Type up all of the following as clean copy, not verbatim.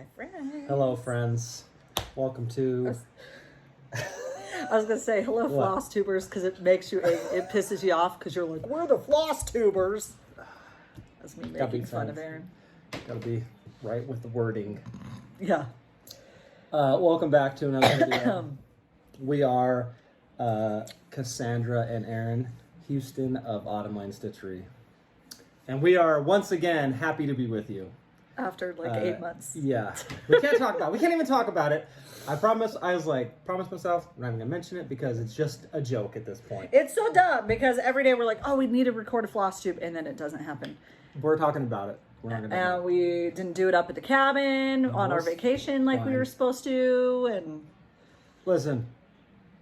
Hi, friends. Hello, friends. Welcome to... I was going to say, hello, Flosstubers, because it makes you, it pisses you off, because you're like, we're the Flosstubers. That's me making fun of Aaron. Gotta be right with the wording. Yeah. Welcome back to another video. We are Cassandra and Aaron Houston of Autumn Lane Stitchery. And we are, once again, happy to be with you. After like 8 months. Yeah. We can't talk about it. We can't even talk about it. I promise myself, I'm not even gonna mention it because it's just a joke at this point. It's so dumb because every day we're like, oh, we need to record a Flosstube, and then it doesn't happen. We're talking about it. We're not gonna do it. We didn't do it up at the cabin on our vacation like we were supposed to, and... Listen,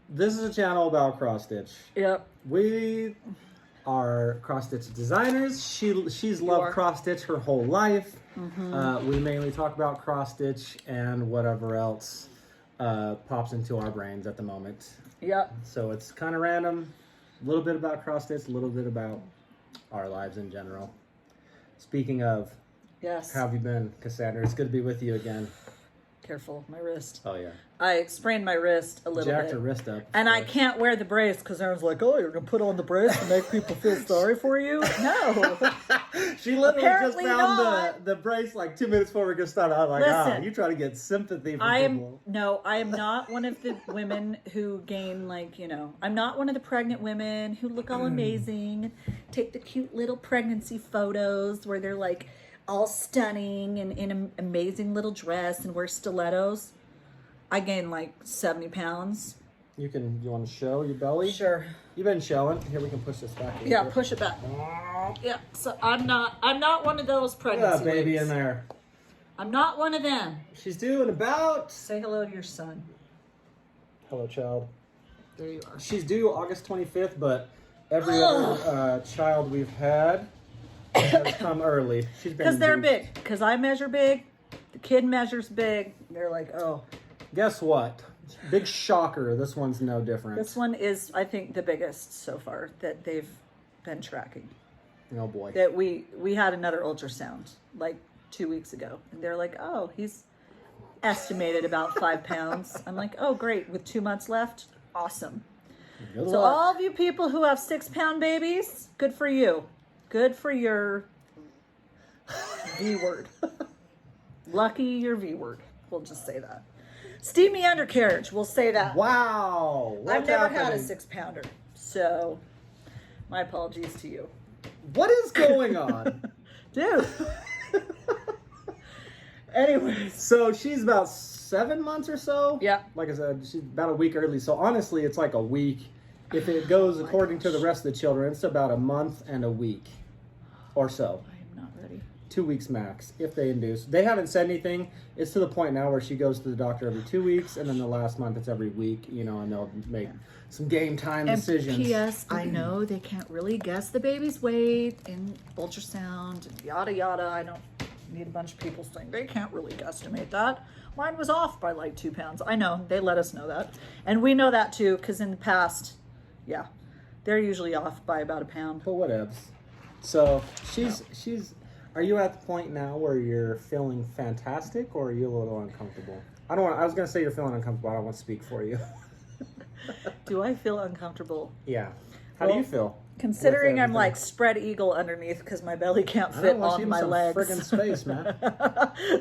this is a channel about cross-stitch. Yep. We are cross-stitch designers. She's loved cross-stitch her whole life. Mm-hmm. We mainly talk about cross-stitch and whatever else pops into our brains at the moment. Yep. So it's kind of random. A little bit about cross-stitch, a little bit about our lives in general. Speaking of, yes, how have you been, Cassandra? It's good to be with you again. Careful, my wrist. Oh, yeah. I sprained my wrist a little bit. Jacked her wrist up. And I can't wear the brace because Aaron's like, oh, you're going to put on the brace to make people feel sorry for you? No. She literally Apparently just found the brace like 2 minutes before we get started. I was like, you try to get sympathy from people. No, I am not one of the women who gain I'm not one of the pregnant women who look all amazing, take the cute little pregnancy photos where they're like all stunning and in an amazing little dress and wear stilettos. I gained like 70 pounds. You want to show your belly? Sure. You've been showing. Here, we can push this back. Yeah, push it back. Yeah, so I'm not one of those pregnancy baby ladies. in there. I'm not one of them. She's doing about... Say hello to your son. Hello, child. There you are. She's due August 25th, but every other child we've had has come early. She's been because they're big. Because I measure big. The kid measures big. They're like, oh. Guess what? Big shocker. This one's no different. This one is, I think, the biggest so far that they've been tracking. Oh, boy. That we had another ultrasound like 2 weeks ago. And they're like, oh, he's estimated about 5 pounds. I'm like, oh, great. With 2 months left. Awesome. Good So luck. all of you people who have 6-pound babies, good for you. Good for your V word. Lucky your V word. We'll just say that. Steamy undercarriage. We'll say that. Wow. I've never had a 6-pounder. So my apologies to you. What is going on? Dude. Anyways. So she's about 7 months or so. Yeah. Like I said, she's about a week early. So honestly, it's like a week. If it goes according to the rest of the children, it's about a month and a week or so. I am not ready. 2 weeks max, if they induce. They haven't said anything. It's to the point now where she goes to the doctor every 2 weeks, and then the last month it's every week, and they'll make some game time decisions. P.S. I know they can't really guess the baby's weight in ultrasound, and yada yada. I don't need a bunch of people saying they can't really guesstimate that. Mine was off by like 2 pounds. I know, they let us know that. And we know that too, because in the past, they're usually off by about 1 pound. But whatevs. So she's are you at the point now where you're feeling fantastic, or are you a little uncomfortable? I was gonna say you're feeling uncomfortable. I don't want to speak for you. Do I feel uncomfortable? Yeah. How do you feel? Considering I'm like spread eagle underneath because my belly can't fit on my legs. Friggin' space, man.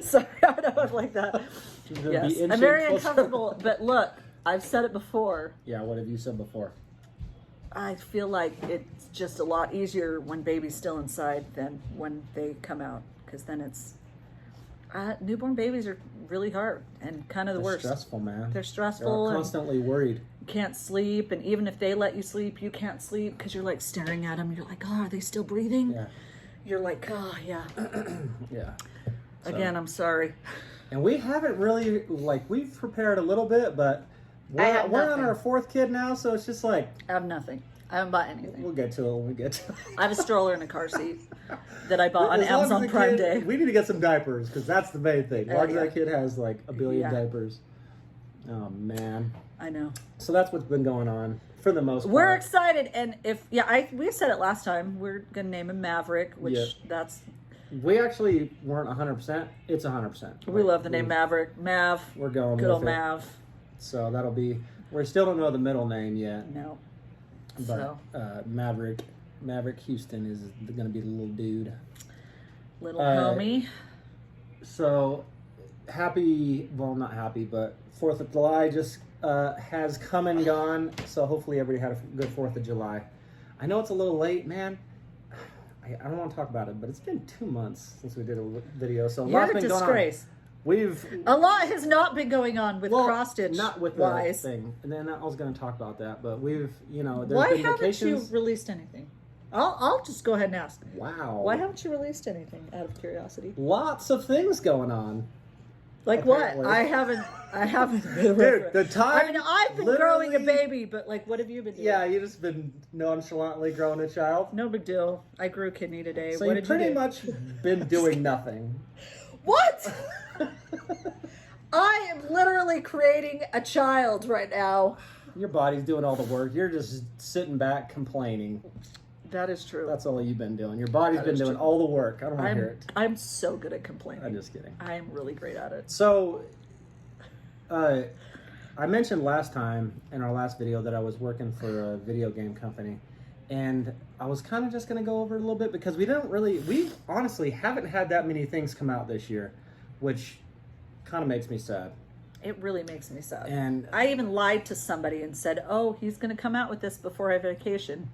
Sorry, I know I'm like that. Yes, I'm very uncomfortable. But look, I've said it before. Yeah, what have you said before? I feel like it's just a lot easier when baby's still inside than when they come out, because then it's newborn babies are really hard and kind of the worst. Stressful, man. They're stressful. They're constantly worried. You can't sleep, and even if they let you sleep, you can't sleep because you're like staring at them. You're like, oh, are they still breathing? Yeah. You're like, oh, yeah. Yeah. Again, I'm sorry. And we haven't really we've prepared a little bit, but we're on our 4th kid now, so it's just like... I have nothing. I haven't bought anything. We'll get to it when we get to it. I have a stroller and a car seat that I bought on Amazon Prime Day. We need to get some diapers, because that's the main thing. As long as that kid has like a billion diapers. Oh, man. I know. So that's what's been going on, for the most part. We're excited, and we said it last time, we're going to name him Maverick, which We actually weren't 100%. It's 100%. We love the name Maverick. Mav. We're going good with old Mav. So that'll be. We still don't know the middle name yet. No. But Maverick Houston is going to be the little dude. Little homie. So happy, well, not happy, but 4th of July just has come and gone. So hopefully everybody had a good 4th of July. I know it's a little late, man. I don't want to talk about it, but it's been 2 months since we did a video. So a lot's been disgrace. Going on. A lot has not been going on with Crossstitch. Not with the thing. And then I was going to talk about that, but there's Why been haven't vacations. you released anything? I'll just go ahead and ask. Wow. Why haven't you released anything out of curiosity? Lots of things going on. Like apparently. What? I haven't been. Dude, the time. I mean, I've been growing a baby, but like, what have you been doing? Yeah, you just been nonchalantly growing a child. No big deal. I grew a kidney today. So what you've did you pretty do? much been doing nothing. What? I am literally creating a child right now. Your body's doing all the work. You're just sitting back complaining. That is true. That's all you've been doing. Your body's been doing all the work. I don't want to hear it. I'm so good at complaining. I'm just kidding. I'm really great at it. So, I mentioned last time in our last video that I was working for a video game company. And I was kind of just going to go over it a little bit because we honestly haven't had that many things come out this year, which kind of makes me sad. It really makes me sad. And I even lied to somebody and said, oh, he's going to come out with this before I vacation.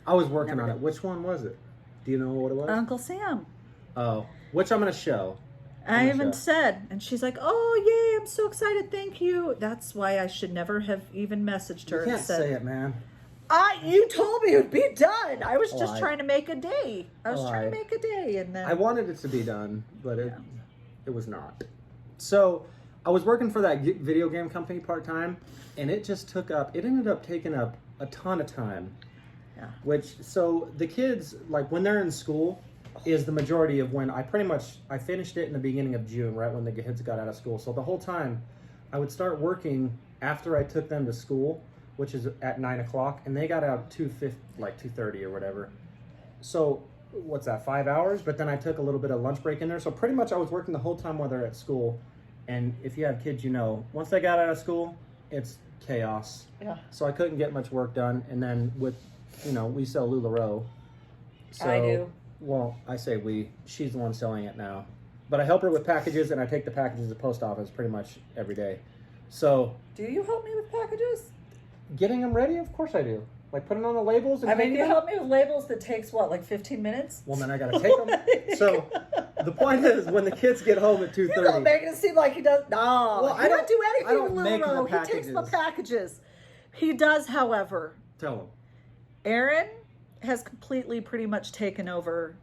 I was working on it. Which one was it? Do you know what it was? Uncle Sam. Oh, which I'm going to show. I haven't said. And she's like, oh, yay, I'm so excited. Thank you. That's why I should never have even messaged her. You can't say it, man. You told me it would be done. I was just trying to make a day. And then I wanted it to be done, but it was not. So I was working for that video game company part-time, and it ended up taking up a ton of time. Yeah. So the kids, like when they're in school, is the majority of when I finished it in the beginning of June, right when the kids got out of school. So the whole time I would start working after I took them to school, which is at 9 o'clock, and they got out 2:30 or whatever. So what's that, 5 hours? But then I took a little bit of lunch break in there. So pretty much I was working the whole time while they're at school. And if you have kids, once they got out of school, it's chaos. Yeah. So I couldn't get much work done. And then we sell LuLaRoe. So, I do. Well, I say we. She's the one selling it now. But I help her with packages, and I take the packages to the post office pretty much every day. So. Do you help me with packages? Getting them ready? Of course I do. Like putting on the labels and you help me with labels that takes 15 minutes? Well, then I got to take them. So the point is, when the kids get home at 2:30. You're not making it seem like he does. No, well, I don't do anything with LuLaRoe. He takes the packages. He does, however. Tell him. Aaron has completely pretty much taken over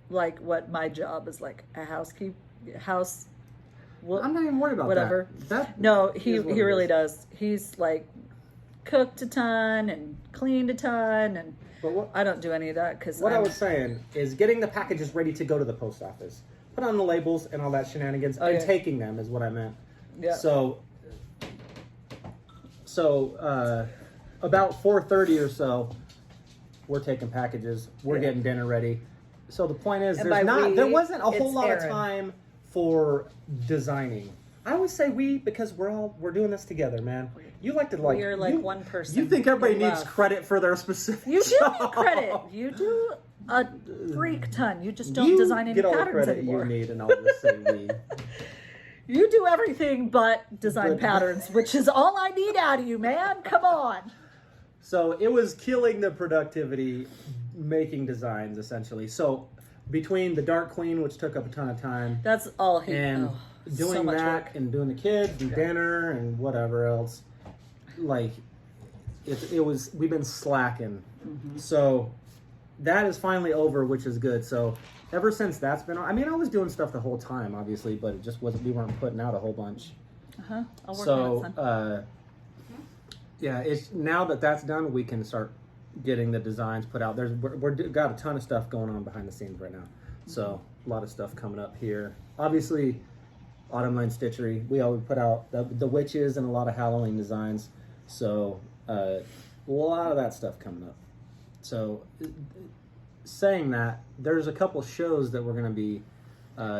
like what my job is, like a house. Well, I'm not even worried about whatever. That no, he really does. He's like cooked a ton and cleaned a ton, and I don't do any of that because I was saying is getting the packages ready to go to the post office, put on the labels and all that shenanigans, and taking them is what I meant. Yeah. So about 4:30 or so, we're taking packages. We're getting dinner ready. So the point is, there wasn't a whole lot of time for designing. I always say we because we're doing this together, man. You like to You're one person. You think everybody needs credit for their specific You do need credit. You do a freak ton. You just don't design any patterns anymore. You get all the credit you need, and I'll just say we. You do everything but design patterns, which is all I need out of you, man. Come on. So it was killing the productivity making designs, essentially. So between the dark clean, which took up a ton of time. That's all and doing so that work. And doing the kids and dinner and whatever else. Like, we've been slacking. Mm-hmm. So that is finally over, which is good. So ever since that's been on, I was doing stuff the whole time, obviously, but it just wasn't, we weren't putting out a whole bunch. Uh-huh. I'll work on it, son. Yeah, it's now that that's done, we can start getting the designs put out. We're got a ton of stuff going on behind the scenes right now. So a lot of stuff coming up here. Obviously, Autumn Line Stitchery. We always put out the witches and a lot of Halloween designs. So a lot of that stuff coming up. So saying that, there's a couple shows that we're going to be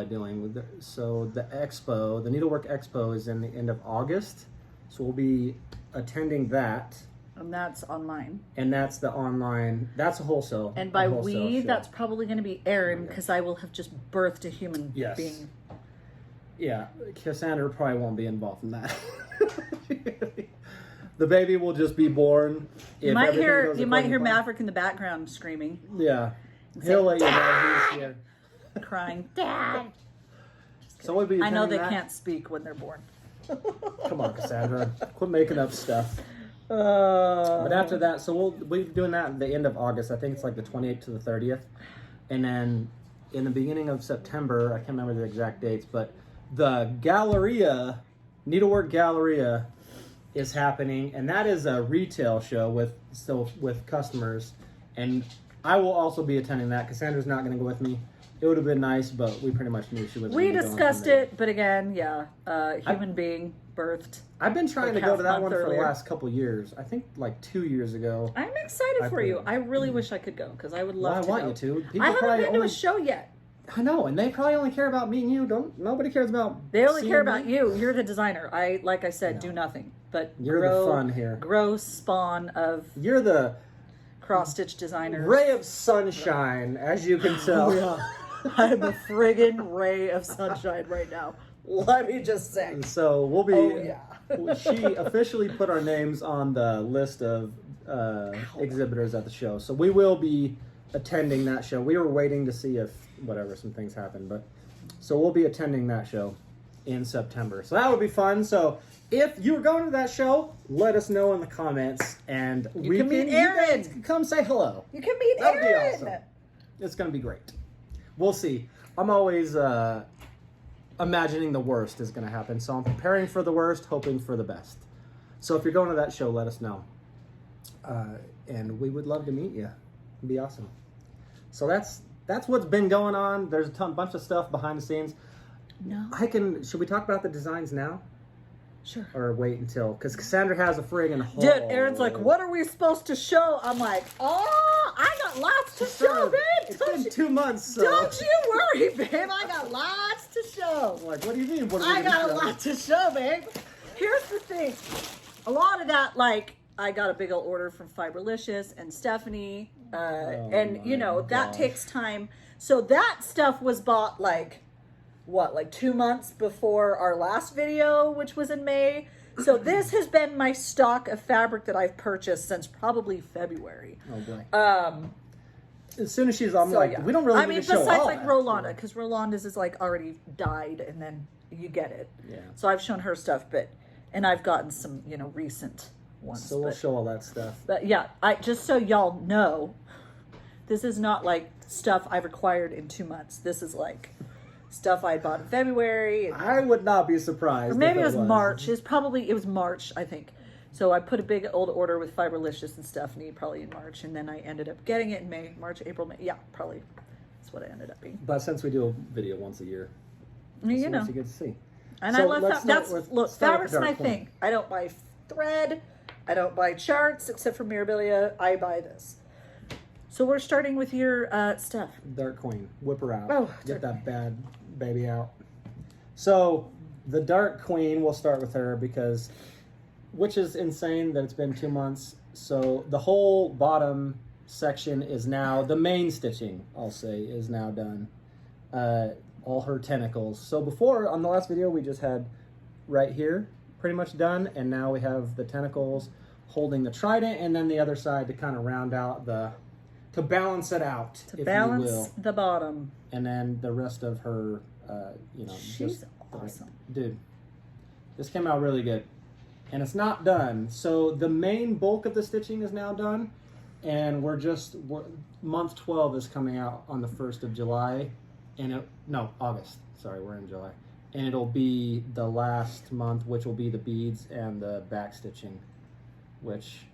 doing. So the expo, the Needlework Expo is in the end of August. So we'll be attending that. And that's online. And that's the online, that's a wholesale. And by wholesale we, show. that's probably going to be Erin, because I will have just birthed a human Yes. being. Yeah, Cassandra probably won't be involved in that. The baby will just be born. You might hear Maverick in the background screaming. Yeah. He'll let you know he's here. Crying, Dad. So we'll be I know they attending that. can't speak when they're born. Come on, Cassandra. Quit making up stuff. But after that, so we'll be doing that at the end of August. I think it's like the 28th to the 30th. And then in the beginning of September, I can't remember the exact dates, but the Galleria, Needlework Galleria is happening. And that is a retail show with customers. And I will also be attending that. Cassandra's not going to go with me. It would have been nice, but we pretty much knew she was. We discussed it, but again, yeah, human being birthed. I've been trying like to go to that one earlier. for the last couple years. I think like 2 years ago. I'm excited for you. I really wish I could go because I would love to. I want you to. People I haven't probably been to a show yet. I know, and they probably only care about me and you. Nobody cares about. They only care me. about you. You're the designer. Like I said, do nothing but You're grow, the fun here. Grow spawn of You're the cross-stitch designers. ray of sunshine, as you can tell. Yeah. I'm a friggin' ray of sunshine right now. Let me just say. So we'll be. Oh, yeah. She officially put our names on the list of exhibitors at the show, so we will be attending that show. We were waiting to see if some things happen, but so we'll be attending that show in September. So that would be fun. So if you're going to that show, let us know in the comments, and You can meet Erin. You guys can come say hello. You can meet That'll be Erin. awesome. It's going to be great. We'll see. I'm always imagining the worst is going to happen. So I'm preparing for the worst, hoping for the best. So if you're going to that show, let us know. And we would love to meet you. It'd be awesome. So that's what's been going on. There's a bunch of stuff behind the scenes. No. Should we talk about the designs now? Sure. Or wait until, because Cassandra has a friggin' whole... Dude, Erin's like, what are we supposed to show? I'm like, oh, I got lots to show, babe. It's been 2 months, so... Don't you worry, babe. I got lots to show. I'm like, what do you mean? What are we I gonna got a show? lot to show, babe. Here's the thing. A lot of that, like, I got a big old order from Fiberlicious and Stephanie. And, you know, that gosh. takes time. So that stuff was bought, like 2 months before our last video, which was in May. So this has been my stock of fabric that I've purchased since probably February. Oh, boy. As soon as she's on, So, like, yeah. we don't really I need mean, to show besides all like that. Rolanda, because Rolanda's is like already died, and then you get it. Yeah. So I've shown her stuff, and I've gotten some, recent ones. So we'll show all that stuff. But yeah, just so y'all know, this is not like stuff I've acquired in 2 months. This is like stuff I bought in February. I would not be surprised. Or maybe if it was March. It was March, I think. So I put a big old order with Fiberlicious and Stephanie probably in March, and then I ended up getting it in May, March, April, May. Yeah, probably. That's what it ended up being. But since we do a video once a year, You know. what you get to see. And So I love let's that. start with- Look, start with fabric's my dark one. thing. I don't buy thread. I don't buy charts except for Mirabilia. I buy this. So we're starting with your stuff. Dark Queen, whip her out. Oh, Get Dark that bad baby out. So the Dark Queen, we'll start with her because, which is insane that it's been 2 months. So the whole bottom section is now, the main stitching, I'll say, is now done. All her tentacles. So before, on the last video, we just had right here pretty much done, and now we have the tentacles holding the trident, and then the other side to kind of round out to balance it out, To if you balance will. the bottom. And then the rest of her, She's just awesome. dude, this came out really good. And it's not done. So the main bulk of the stitching is now done. And month 12 is coming out on the 1st of July. August. Sorry, we're in July. And it'll be the last month, which will be the beads and the back stitching, which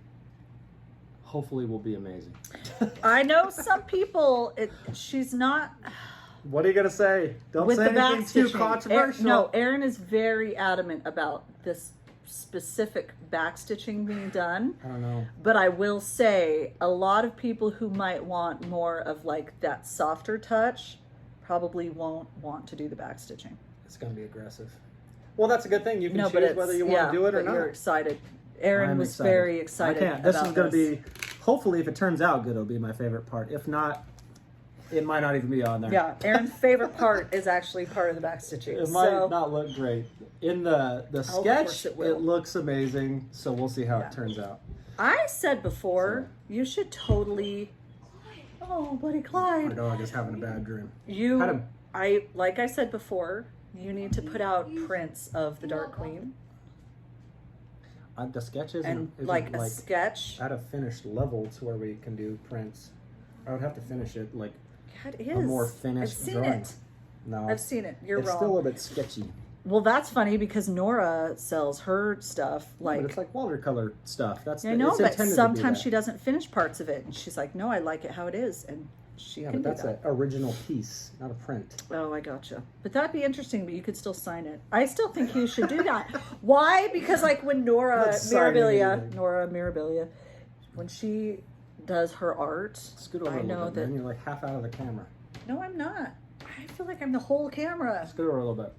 hopefully will be amazing. I know some people, she's not... What are you going to say? Don't with say the back anything too stitching. controversial. No, Erin is very adamant about this specific backstitching being done. I don't know. But I will say a lot of people who might want more of like that softer touch probably won't want to do the backstitching. It's going to be aggressive. Well, that's a good thing. You can No, choose whether you want to do it or but not. you're excited. Erin I'm was excited. very excited. I can't. This about is going to be, hopefully, if it turns out good, it'll be my favorite part. If not, it might not even be on there. Yeah, Erin's favorite part is actually part of the backstitching. It might not look great. In the sketch, it will. it looks amazing, so we'll see how it turns out. I said before, you should totally. Oh, buddy Clyde. My dog is having a bad dream. Like I said before, you need to put out prints of the Dark Queen The sketch isn't and like a sketch. at a finished level to where we can do prints. I would have to finish it like God, it a is. more finished I've seen drawing. it. No, I've seen it. You're it's wrong. still a bit sketchy. Well, that's funny because Nora sells her stuff But it's like watercolor stuff. That's I know, it's but intended to be sometimes that. she doesn't finish parts of it, and she's like, "No, I like it how it is," and she Yeah, can but do that's that. an original piece, not a print. Oh, I gotcha. But that'd be interesting, but you could still sign it. I still think you should do that. Why? Because like when Nora Not signing Mirabilia, when she does her art, Scoot over I a know little bit, that. man. You're like half out of the camera. No, I'm not. I feel like I'm the whole camera. Scoot over a little bit.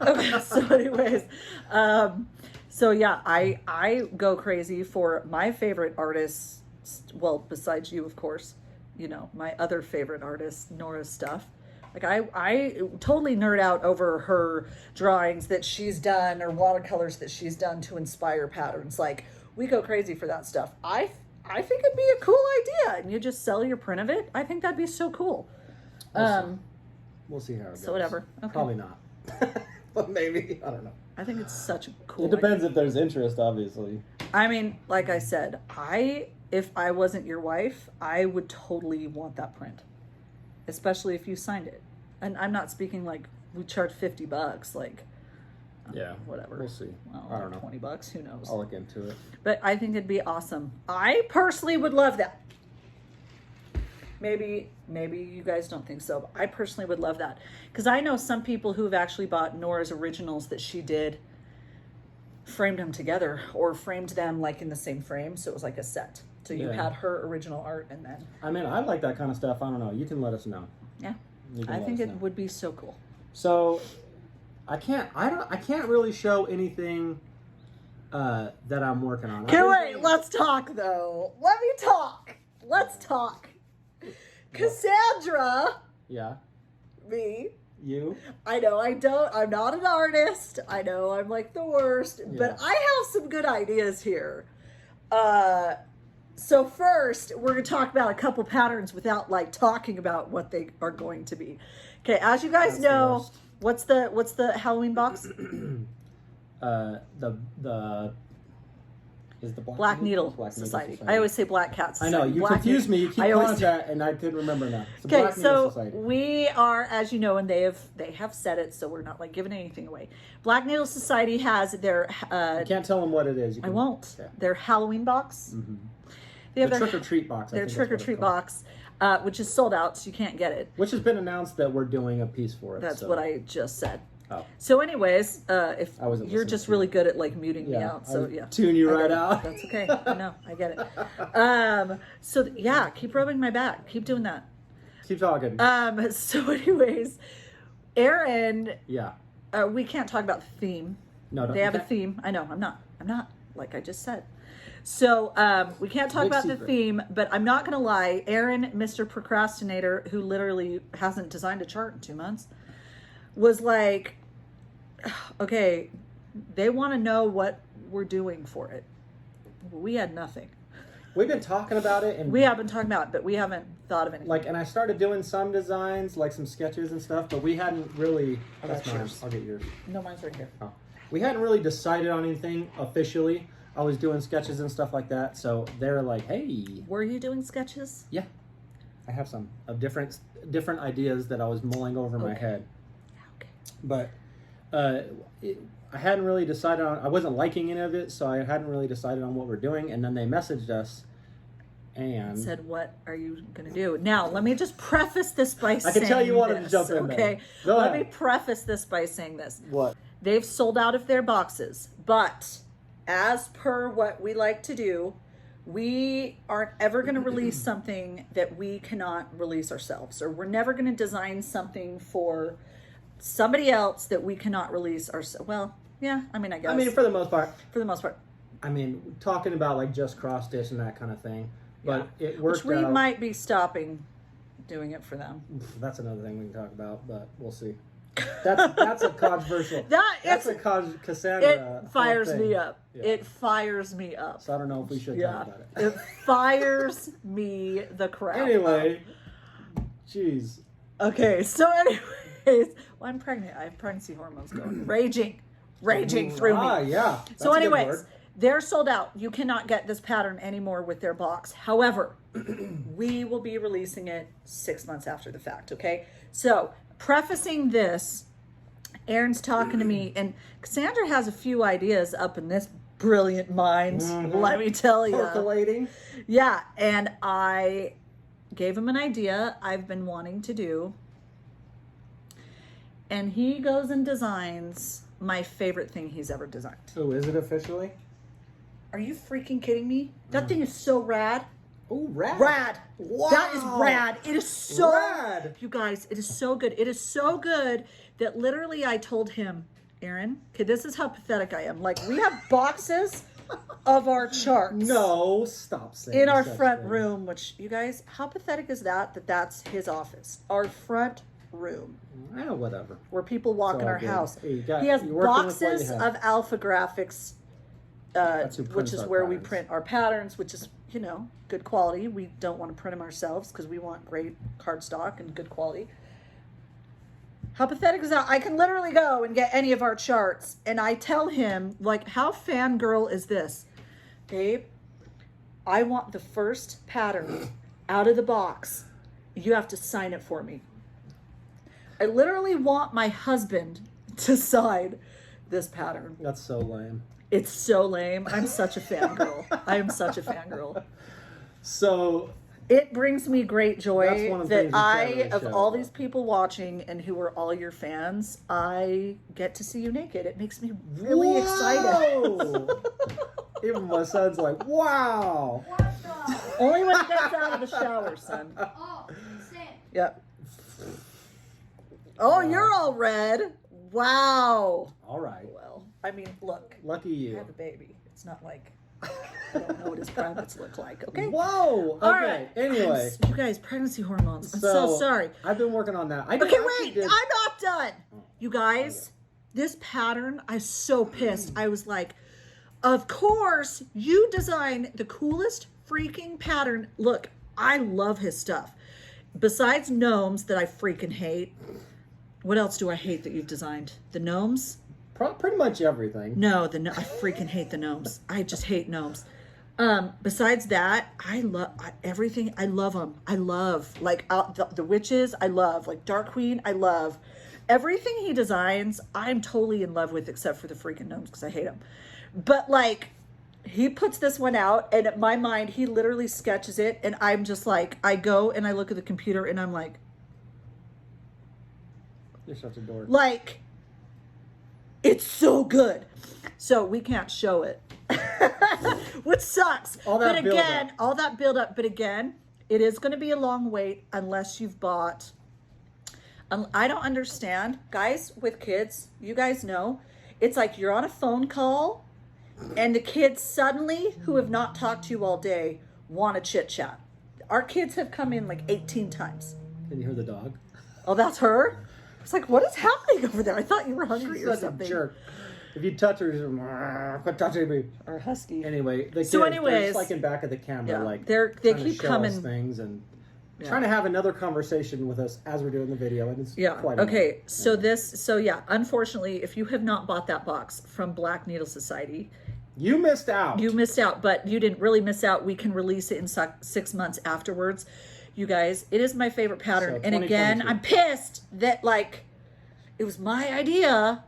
Okay, so anyways, so yeah, I go crazy for my favorite artists. Well, besides you, of course, you know, my other favorite artist, Nora's stuff. Like I totally nerd out over her drawings that she's done or watercolors that she's done to inspire patterns. Like we go crazy for that stuff. I think it'd be a cool idea, and you just sell your print of it. I think that'd be so cool. We'll see how it goes. So whatever. Okay. Probably not. But maybe. I don't know. I think it's such a cool. It depends if there's interest, obviously. I mean, like I said, if I wasn't your wife, I would totally want that print, especially if you signed it. And I'm not speaking like we charge $50, like Yeah. whatever. We'll see. Well, I don't know. $20, who knows? I'll look into it. But I think it'd be awesome. I personally would love that. Maybe you guys don't think so, but I personally would love that because I know some people who've actually bought Nora's originals that she did, framed them together or framed them like in the same frame, so it was like a set. So you had her original art and then. I mean, I like that kind of stuff. I don't know. You can let us know. Yeah, You can I let think us it know. would be so cool. So, I can't really show anything that I'm working on. Okay, wait, let's talk though. Let me talk. Let's talk. Cassandra, Yeah. me. You. I know I'm not an artist. I know I'm like the worst, but I have some good ideas here. So first, we're going to talk about a couple patterns without like talking about what they are going to be. Okay, as you guys know, what's the Halloween box? Is the Black Needle Society. I always say Black Cat Society. I know, you Black confused me. You keep I calling always it that, and I couldn't remember now. It's the Okay, Black Needle so Society. we are, as you know, and they have said it, so we're not like giving anything away. Black Needle Society has their. You can't tell them what it is. I won't. Yeah. Their Halloween box. Mm-hmm. They have The their trick or treat box. I Their think trick or that's what treat it's called. box, which is sold out, so you can't get it. Which has been announced that we're doing a piece for it. That's so. what I just said. Oh. So, anyways, if I wasn't you're listening just to really good at like muting me out, so yeah, tune you I right get it. out. That's okay. I know. I get it. So yeah, keep rubbing my back. Keep doing that. Keep talking. So, anyways, Erin, yeah. we can't talk about the theme. No, They have a theme. I know. I'm not. Like I just said. So we can't talk Big about secret. the theme, but I'm not gonna lie. Erin, Mr. Procrastinator, who literally hasn't designed a chart in 2 months, was like, okay, they want to know what we're doing for it. We had nothing. We've been talking about it, and We have been talking about it, but we haven't thought of anything. like, and I started doing some designs, like some sketches and stuff, but we hadn't really. I That's got mine. yours. I'll get yours. No, mine's right here. Oh. We hadn't really decided on anything officially. I was doing sketches and stuff like that, so they're like, "Hey, Were you doing sketches? yeah, I have some of different ideas that I was mulling over in my Okay. head." Okay. But I hadn't really decided on. I wasn't liking any of it, so I hadn't really decided on what we're doing. And then they messaged us And said, what are you going to do? Now, let me just preface this by saying I can tell you wanted this, to jump in okay? there. Let me preface this by saying this. What? They've sold out of their boxes, but as per what we like to do, we aren't ever going to release something that we cannot release ourselves, or we're never going to design something for somebody else that we cannot release ourselves. Well, yeah, I mean, I guess. I mean, for the most part. For the most part. I mean, talking about like just cross stitch and that kind of thing, but it worked Which we out. might be stopping doing it for them. That's another thing we can talk about, but we'll see. That's a controversial. That's a Cassandra. It fires thing. me up. Yeah. It fires me up. So I don't know if we should talk about it. It fires me the crap. Anyway, jeez. Okay, so anyways, well, I'm pregnant. I have pregnancy hormones going, raging through me. Yeah. That's So a good anyways, word. they're sold out. You cannot get this pattern anymore with their box. However, we will be releasing it 6 months after the fact, okay? So, prefacing this, Aaron's talking to me, and Cassandra has a few ideas up in this brilliant mind, let me tell you. Percolating. Yeah, and I gave him an idea I've been wanting to do, and he goes and designs my favorite thing he's ever designed. Oh, is it officially? Are you freaking kidding me? That thing is so rad. Oh, rad. Rad. Wow. That is rad. It is so rad. You guys, it is so good. It is so good that literally I told him, Aaron, okay, this is how pathetic I am. Like, we have boxes of our charts. No, stop saying In our such front things. room, which, you guys, how pathetic is that that's his office? Our front room. Whatever. Where people walk It's in all our good. house. Hey, He has you're working with what you boxes have. of Alpha Graphics, That's who which prints is our where we patterns. print our patterns, which is, you know, good quality. We don't want to print them ourselves because we want great cardstock and good quality. How pathetic is that? I can literally go and get any of our charts, and I tell him, like, how fangirl is this? Babe, I want the first pattern out of the box. You have to sign it for me. I literally want my husband to sign this pattern. That's so lame. It's so lame. I'm such a fangirl. I am such a fangirl. So It brings me great That's joy one of the that things we try to of show. all these people watching and who are all your fans, I get to see you naked. It makes me really excited. Whoa! Even my son's like, wow. Only when he gets out of the shower, son. Oh, Sam. Yep. Oh, you're all red. Wow. All right. Well, I mean, look. Lucky I you. have a baby. It's not like I don't know what his privates look like. Okay. Whoa. Okay. All right. Anyway. You guys, pregnancy hormones. I'm so sorry. I've been working on that. I Okay, actually wait. did- I'm not done. You guys, this pattern, I was so pissed. I was like, of course, you design the coolest freaking pattern. Look, I love his stuff. Besides gnomes that I freaking hate, what else do I hate that you've designed? The gnomes? Pretty much everything. No, I freaking hate the gnomes. I just hate gnomes. Besides that, I love everything. I love them. I love like the witches. I love like Dark Queen. I love everything he designs. I'm totally in love with, except for the freaking gnomes because I hate them. But like, he puts this one out, and in my mind, he literally sketches it, and I'm just like, I go and I look at the computer, and I'm like, You're such a dork. like, it's so good. So we can't show it, which sucks. All that but build again, up. all that build up. But again, it is going to be a long wait unless you've bought. I don't understand, guys with kids. You guys know, it's like you're on a phone call, and the kids suddenly, who have not talked to you all day, want to chit chat. Our kids have come in like 18 times. Can you hear the dog? Oh, that's her. I was like, what is happening over there? I thought you were hungry She's or such something. a jerk. If you touch her, she's like, quit touching me. Or husky. Anyway, the kids, So they're anyways, just like in back of the camera, yeah, like they trying to keep show coming. us things and Yeah. trying to have another conversation with us as we're doing the video, and it's Yeah. quite Okay. annoying. So yeah. Unfortunately, if you have not bought that box from Black Needle Society, You missed out. you missed out. But you didn't really miss out. We can release it in 6 months afterwards. You guys, it is my favorite pattern. So, And again, 2022. I'm pissed that like it was my idea,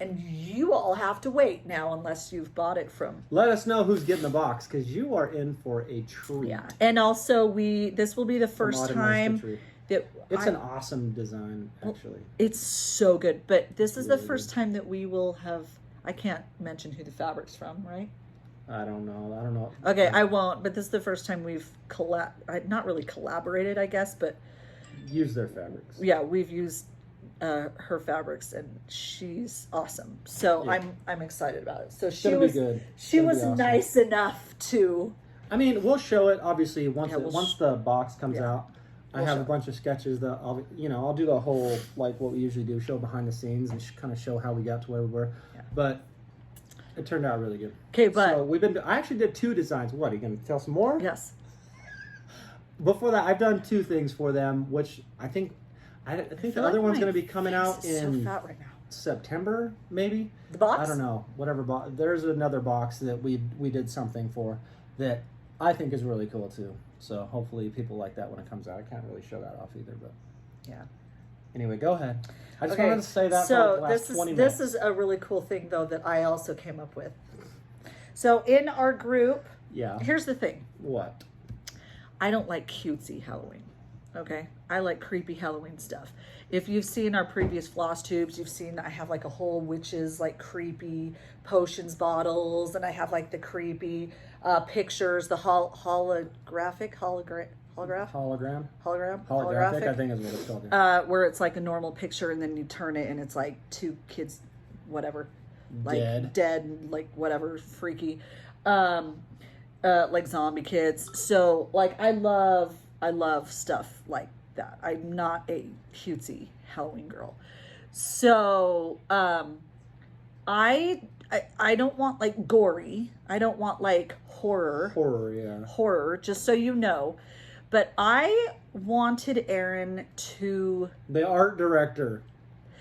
And you all have to wait now unless you've bought it from. Let us know who's getting the box because you are in for a treat. Yeah. And also this will be the first time that it's an awesome design, actually. It's so good. But this is really the first time that we will have, I can't mention who the fabric's from, right? I don't know. Okay, I won't, but this is the first time we've not really collaborated, I guess, but use their fabrics. Yeah, we've used her fabrics, and she's awesome. So yeah. I'm excited about it. So she was good. She was awesome. Nice enough to. I mean, we'll show it obviously once the box comes out. I have a bunch of sketches that I'll do the whole like what we usually do, show behind the scenes and kind of show how we got to where we were. Yeah. But it turned out really good. Okay, but so I actually did 2 designs. What, are you going to tell some more? Yes. Before that, I've done 2 things for them, which I think the other one's going to be coming out in September, maybe. The box? I don't know. Whatever box. There's another box that we did something for that I think is really cool too. So hopefully people like that when it comes out. I can't really show that off either, but yeah. Anyway, go ahead. I just wanted to say that for the last 20 minutes. This is a really cool thing though that I also came up with. So in our group, here's the thing. What? I don't like cutesy Halloween. Okay, I like creepy Halloween stuff. If you've seen our previous floss tubes, you've seen I have like a whole witches like creepy potions bottles, and I have like the creepy pictures, the holographic. I think is what it's called. Where it's like a normal picture, and then you turn it, and it's like 2 kids, whatever, like dead, like whatever, freaky, like zombie kids. So like I love stuff like that. I'm not a cutesy Halloween girl. So I don't want like gory. I don't want like horror. Horror, just so you know. But I wanted Erin to... The art director.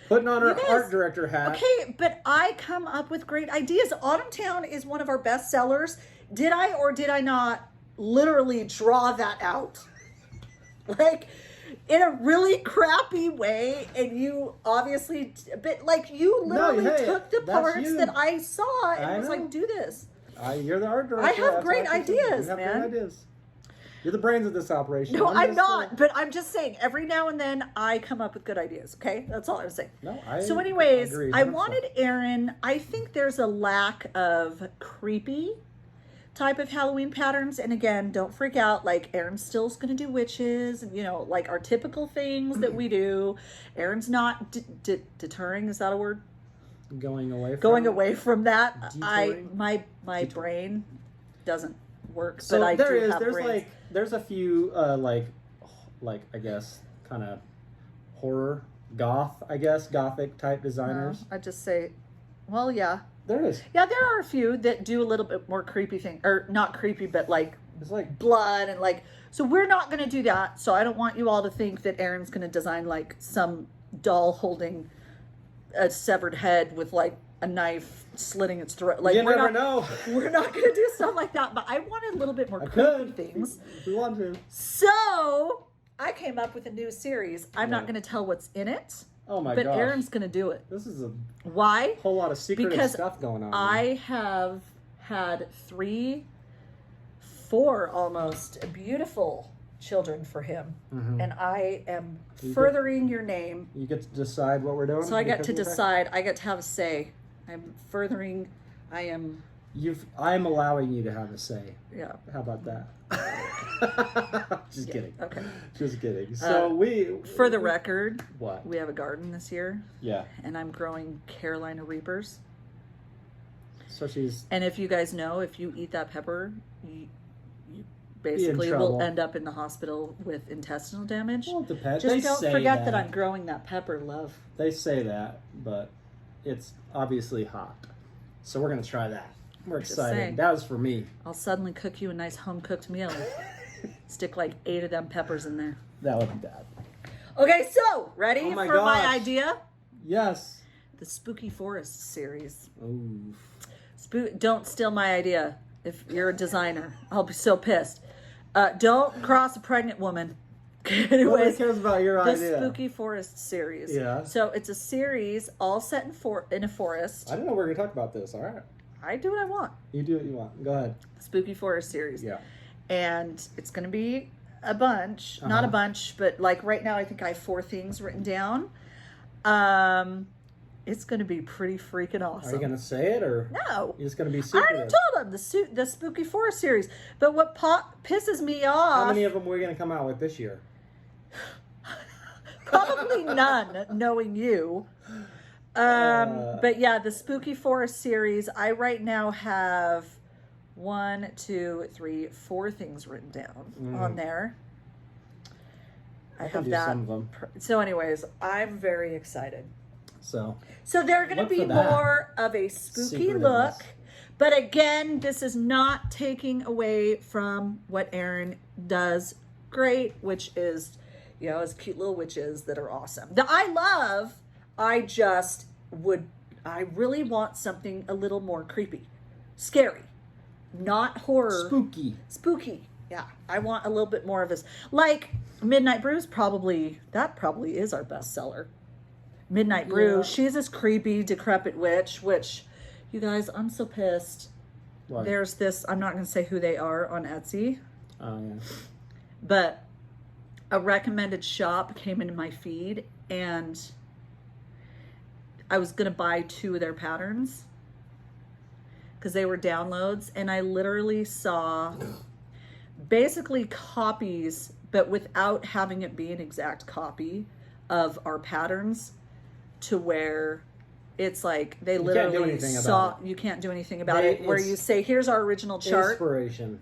Putting on her art director hat. Okay, but I come up with great ideas. Autumn Town is one of our best sellers. Did I or did I not literally draw that out? Like, in a really crappy way, and you obviously... But, like, you literally took the parts that I saw and was like, do this. You're the art director. I have great ideas, man. Great ideas. You're the brains of this operation. No, I'm not. But I'm just saying, every now and then, I come up with good ideas, okay? That's all I'm saying. No, So anyways, I wanted Erin... I think there's a lack of creepy type of Halloween patterns. And again, don't freak out. Like, Erin's still going to do witches, and, like our typical things that we do. Erin's not deterring. Is that a word? Going away from that. Detouring? My brain doesn't work. So but I there do is. have There's brains. there's a few like I guess kind of horror gothic type designers. No, I just say, well, yeah. There is. Yeah, there are a few that do a little bit more creepy thing, or not creepy, but like it's like blood and like. So we're not going to do that. So I don't want you all to think that Erin's going to design like some doll holding a severed head with like a knife slitting its throat. Like, you never know. We're not going to do stuff like that. But I wanted a little bit more creepy things. If you want to. So I came up with a new series. I'm not going to tell what's in it. Oh my gosh. But Erin's going to do it. This is a why? Whole lot of secretive stuff going on. I have had 4 almost beautiful children for him. Mm-hmm. And I am furthering your name. You get to decide what we're doing? So I get to decide. I get to have a say. I'm allowing you to have a say. Yeah. How about that? Just kidding. Okay. Just kidding. So for the record, what? We have a garden this year. Yeah. And I'm growing Carolina Reapers. So she's... And if you guys know, if you eat that pepper, you basically will end up in the hospital with intestinal damage. Well, it depends. Just don't forget that I'm growing that pepper, love. They say that, but it's obviously hot. So we're going to try that. We're excited. That was for me. I'll suddenly cook you a nice home-cooked meal. Stick like 8 of them peppers in there. That would be bad. Okay, so ready for my idea? Yes. The Spooky Forest series. Ooh. Don't steal my idea if you're a designer. I'll be so pissed. Don't cross a pregnant woman. Nobody Anyways, cares about your the idea. Spooky Forest series. Yeah. So it's a series all set in a forest. I didn't know we were going to talk about this. All right. I do what I want. You do what you want. Go ahead. Spooky Forest series. Yeah. And it's going to be a bunch. Not a bunch, but like right now I think I have 4 things written down. It's going to be pretty freaking awesome. Are you going to say it or? No. It's going to be I secretive? already told them the Spooky Forest series. But what pisses me off... How many of them we're going to come out with this year? Probably none, knowing you. But yeah, the Spooky Forest series, I right now have 1, 2, 3, 4 things written down on there. I have that. Some of them. So anyways, I'm very excited. So they're going to be more of a spooky look. But again, this is not taking away from what Erin does great, which is, you know, as cute little witches that are awesome. That I love. I really want something a little more creepy, scary, not horror. Spooky. Yeah. I want a little bit more of this. Like Midnight Brew's probably is our bestseller. Midnight Brew. She's this creepy, decrepit witch, which, you guys, I'm so pissed. What? There's this, I'm not going to say who they are on Etsy. Oh, yeah. But a recommended shop came into my feed, and I was going to buy 2 of their patterns because they were downloads, and I literally saw basically copies, but without having it be an exact copy of our patterns, to where it's like they literally saw you can't do anything about it, where you say, here's our original chart. Inspiration.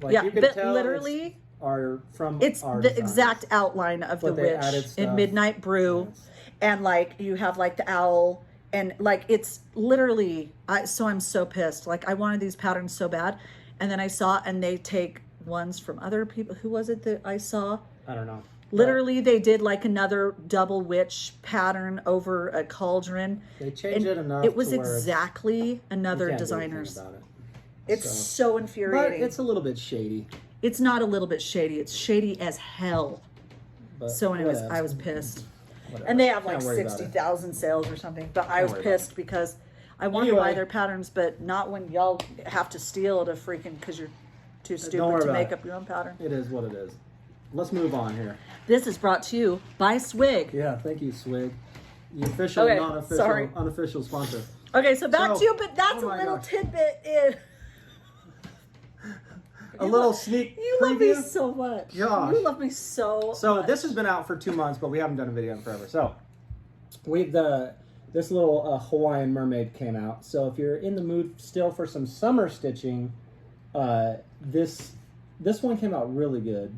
Like, yeah, you can but tell literally it's the designs. exact outline of the witch in Midnight Brew. Yes. And like you have like the owl, and like it's literally so I'm so pissed. Like I wanted these patterns so bad, and then I saw, and they take ones from other people. Who was it that I saw? I don't know. Literally, they did like another double witch pattern over a cauldron. They changed it enough. It was exactly another designer's. It's so infuriating. But it's a little bit shady. It's not a little bit shady. It's shady as hell. But so anyways, I was pissed. Whatever. And they have like 60,000 sales or something. But I was pissed because I wanted to buy their patterns, but not when y'all have to steal to freaking, because you're too stupid to make up your own pattern. It is what it is. Let's move on here. This is brought to you by Swig. Yeah, thank you, Swig. The official, non-official, unofficial sponsor. Okay, so back to you, but that's a little tidbit in. A little sneak You preview. love me so much. Gosh. You love me so much. This has been out for 2 months, but we haven't done a video in forever. So this little Hawaiian mermaid came out. So if you're in the mood still for some summer stitching, this one came out really good.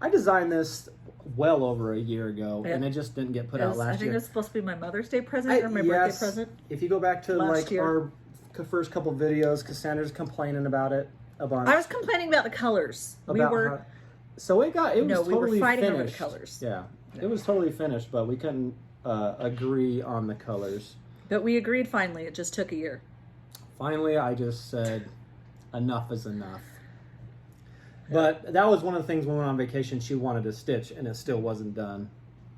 I designed this well over a year ago, and it just didn't get put out last year. I think it was supposed to be my Mother's Day present or my birthday present. If you go back to our first couple videos, Cassandra's complaining about it a bunch. I was complaining about the colors. We were fighting over the colors. Yeah, it was totally finished, but we couldn't agree on the colors. But we agreed finally. It just took a year. Finally, I just said, enough is enough. But that was one of the things when we went on vacation, she wanted to stitch, and it still wasn't done.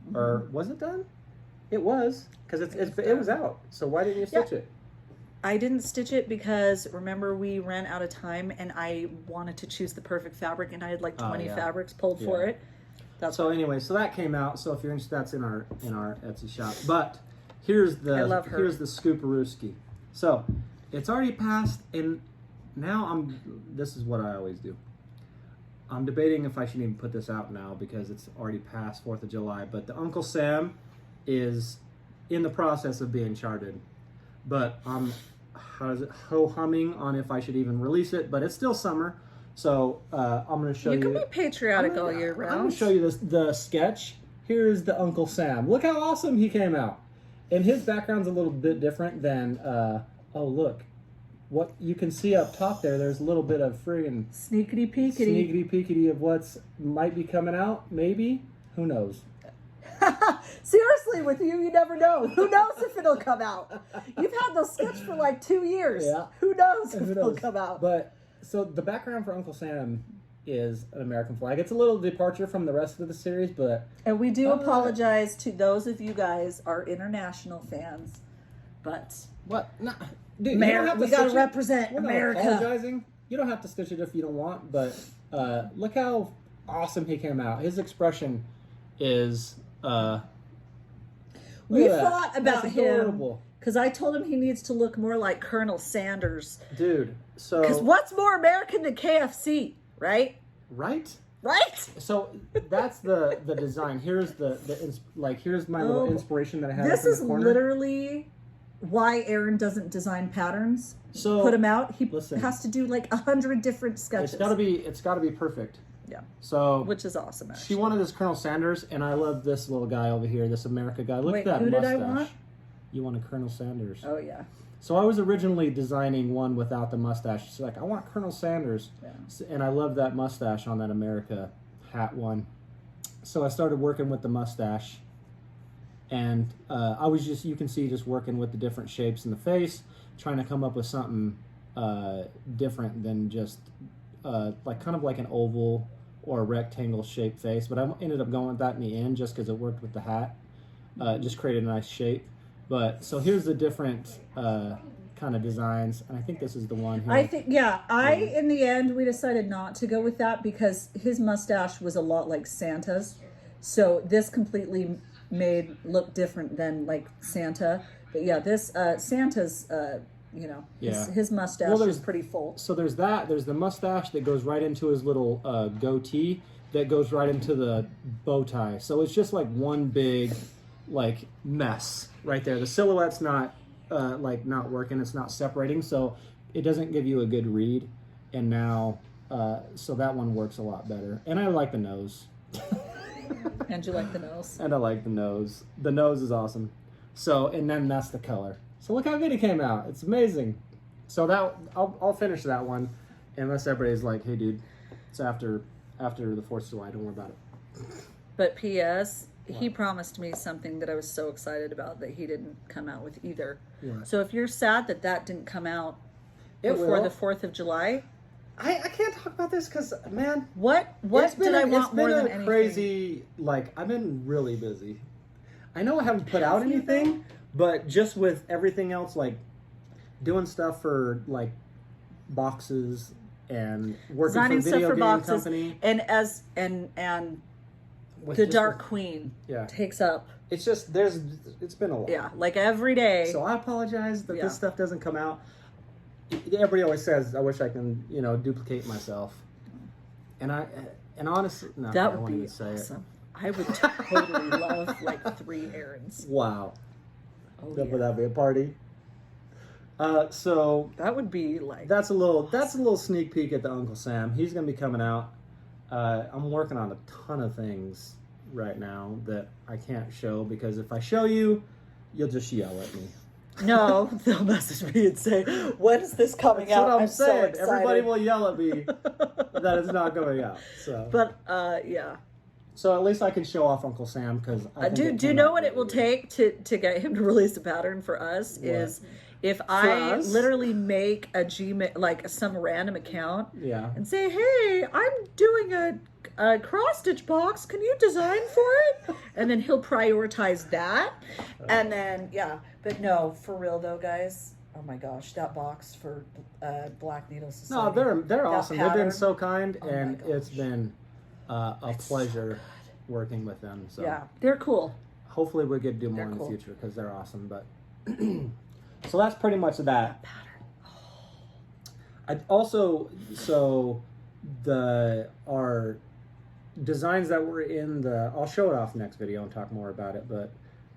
Mm-hmm. Or was it done? It was, because it was out. So why didn't you stitch it? I didn't stitch it because, remember, we ran out of time, and I wanted to choose the perfect fabric, and I had like 20 fabrics pulled for it. Anyway, so that came out. So if you're interested, that's in our Etsy shop. But here's the Scooperooski. So it's already passed, and now this is what I always do. I'm debating if I should even put this out now because it's already past 4th of July. But the Uncle Sam is in the process of being charted. But I'm ho-humming on if I should even release it. But it's still summer. So I'm going to show you. You can be patriotic all year round. I'm going to show you the sketch. Here's the Uncle Sam. Look how awesome he came out. And his background's a little bit different than, look. What you can see up top there's a little bit of friggin' sneakity peekity of what's might be coming out, maybe. Who knows? Seriously, with you never know. Who knows if it'll come out? You've had those sketches for like 2 years. Yeah. Who knows if it'll come out? But so the background for Uncle Sam is an American flag. It's a little departure from the rest of the series, but And we do apologize to those of you guys, our international fans, but what? Nah, dude, you don't have to we got to stitch it. represent We're not America. apologizing. You don't have to stitch it if you don't want, but look how awesome he came out. His expression is We look at that. thought about That's him adorable. because I told him he needs to look more like Colonel Sanders. Dude, so Because what's more American than KFC, right? right? Right? So that's the design. Here's here's my little inspiration that I have. This in is the corner. literally why Aaron doesn't design patterns. So Put them out. He listen. has to do like 100 different sketches. It's gotta be perfect. Yeah. So Which is awesome, actually. she wanted this Colonel Sanders, and I love this little guy over here, this America guy. Look Wait, at that who did mustache. I want? You wanted Colonel Sanders. Oh, yeah. So I was originally designing one without the mustache. She's like, I want Colonel Sanders. Yeah. And I love that mustache on that America hat one. So I started working with the mustache. And I was you can see, just working with the different shapes in the face, trying to come up with something different than just kind of like an oval or a rectangle shaped face. But I ended up going with that in the end just because it worked with the hat. It just created a nice shape. But so here's the different kind of designs, and I think this is the one here. I think, in the end, we decided not to go with that because his mustache was a lot like Santa's. So this completely made look different than like Santa. But yeah, this Santa's, his mustache is pretty full. So there's that. There's the mustache that goes right into his little goatee that goes right into the bow tie. So it's just like one big mess right there. The silhouette's not not working. It's not separating, so it doesn't give you a good read. And now so that one works a lot better. And I like the nose. And you like the nose? And I like the nose. The nose is awesome. So, and then that's the color. So look how good it came out. It's amazing. So that I'll finish that one, unless everybody's like, hey dude, it's after the 4th of July, don't worry about it. But P.S., he promised me something that I was so excited about that he didn't come out with either. What? So if you're sad that didn't come out before the 4th of July, I can't talk about this because, man, what did I want more than anything? Crazy, I've been really busy. I know I haven't put out anything, but just with everything else, doing stuff for boxes and working Designing for a video stuff for game boxes, company, and with the just Dark with- Queen yeah, takes up. it's just it's been a lot. Yeah, like every day. So I apologize that Yeah. this stuff doesn't come out. Everybody always says, I wish I can, duplicate myself. And honestly, no, I That won't would be even say it. awesome. I would totally love 3 errands. Wow. Oh, Would yeah. that be a party? So That would be that's a little sneak peek at the Uncle Sam. He's gonna be coming out. I'm working on a ton of things right now that I can't show because if I show you, you'll just yell at me. No, they'll message me and say, "When is this coming That's out?" what I'm so saying. excited. Everybody will yell at me that it's not going out. So, But yeah. so at least I can show off Uncle Sam because Do you know what it will take to get him to release a pattern for us? What? Is if I us? literally make a Gmail, some random account, Yeah. and say, "Hey, I'm doing a cross stitch box. Can you design for it?" And then he'll prioritize that, and then But no, for real though, guys. Oh my gosh, that box for Black Needle Society. No, they're awesome. They've pattern. been so kind, Oh and my it's gosh. been a pleasure working with them. So Yeah, they're cool. hopefully we get to do more They're in cool. the future because they're awesome. But so that's pretty much that. I also our designs that were in the I'll show it off next video and talk more about it, but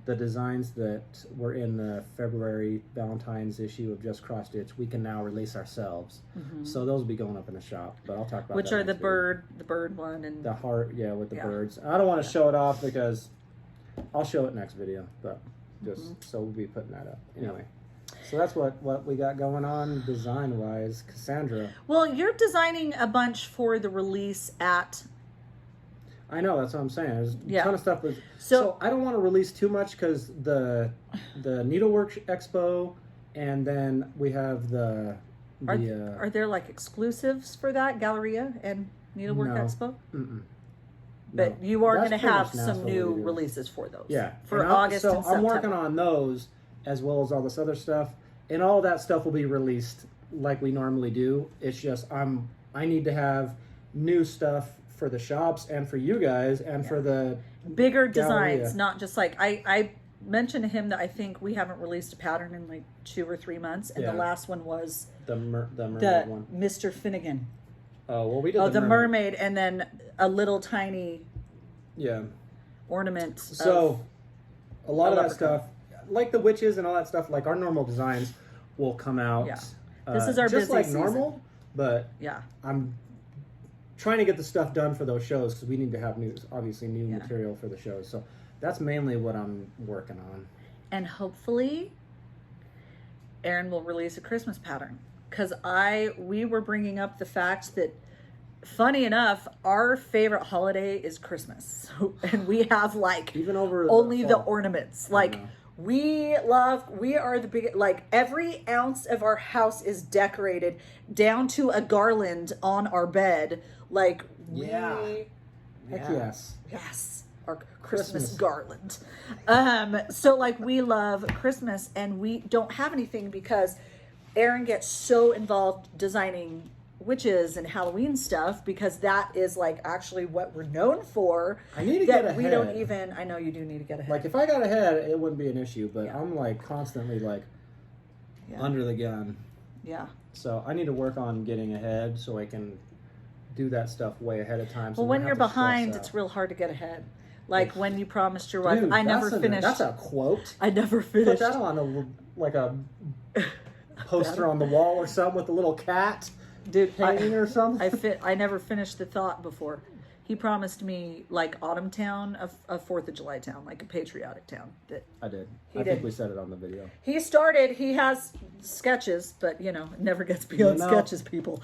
the designs that were in the February Valentine's issue of Just Cross Stitch we can now release ourselves. So those will be going up in the shop, but I'll talk about Which that are the next video. bird one and The heart, with the Yeah. birds. I don't want to show it off because I'll show it next video, but just so we'll be putting that up anyway. So that's what we got going on design wise. Cassandra, Well, you're designing a bunch for the release at. I know that's what I'm saying. There's a ton of stuff. So I don't want to release too much because the Needlework Expo, and then we have the are there exclusives for that Galleria and Needlework No. Expo? Mm-mm. But No. you are That's going to pretty have much some NASA new what we do. releases for those. Yeah. For And August and September. I'm working on those as well as all this other stuff. And all that stuff will be released like we normally do. It's just I need to have new stuff for the shops and for you guys and for the bigger Galleria. designs, not just like I mentioned to him that I think we haven't released a pattern in like 2 or 3 months, and the last one was the mermaid the one. Mr. Finnegan. Oh well, we did the mermaid, and then a little tiny ornament. So a lot of that leprechaun. stuff, like the witches and all that stuff, like our normal designs will come out. Yeah. This is our just busy like season. normal, but Yeah. I'm trying to get the stuff done for those shows because we need to have new Yeah. material for the shows. So that's mainly what I'm working on. And hopefully Erin will release a Christmas pattern, because we were bringing up the fact that, funny enough, our favorite holiday is Christmas. And we have like Even over only the fall. ornaments. Like we are the big, like every ounce of our house is decorated down to a garland on our bed. Like Heck yes. Yes, our Christmas Christmas. garland. So like we love Christmas, and we don't have anything because Erin gets so involved designing witches and Halloween stuff, because that is like actually what we're known for. I need to that get ahead. we don't even. I know you do need to get ahead. Like if I got ahead, it wouldn't be an issue. But I'm like constantly like under the gun. Yeah. So I need to work on getting ahead so I can do that stuff way ahead of time. So Well, I when don't you're have to stress behind, out. it's real hard to get ahead. Like when you promised your wife, Dude, I never finished. That's a quote. I never Put finished. that on a poster on the wall or something with a little cat Dude, hanging or something. I never finished the thought before. He promised me like Autumn Town, a 4th of July town, like a patriotic town. That I did. He I did. think we said it on the video. he has sketches, but it never gets beyond sketches, people.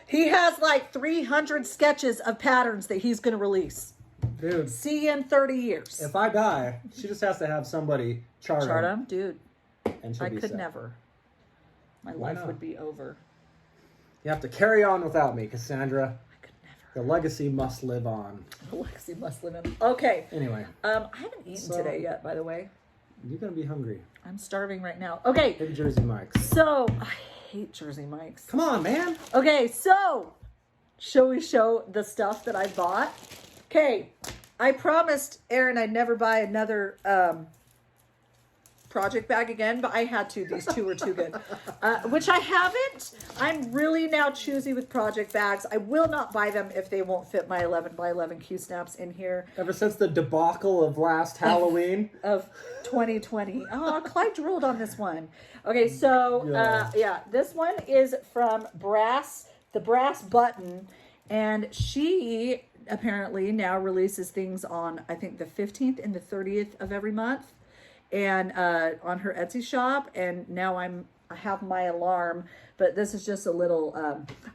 He has like 300 sketches of patterns that he's going to release. Dude, See you in 30 years. if I die, she just has to have somebody chart them, him, dude. and she'll I be could set. never. My Why life not? would be over. You have to carry on without me, Cassandra. I could never. The legacy must live on. Alexi must live in. Okay. Anyway, I haven't eaten today yet, by the way. you're gonna be hungry. I'm starving right now. Okay. Big Jersey Mike's. So, I hate Jersey Mike's. Come on, man. Okay, so, shall we show the stuff that I bought? Okay, I promised Erin I'd never buy another project bag again, but I had to. These two were too good. Which I haven't. I'm really now choosy with project bags. I will not buy them if they won't fit my 11 by 11 Q-snaps in here. Ever since the debacle of last Halloween. Of 2020. Oh, Clyde drooled on this one. Okay, so this one is from the Brass Button, and she apparently now releases things on, I think, the 15th and the 30th of every month, and on her Etsy shop. And now I have my alarm, but this is just a little.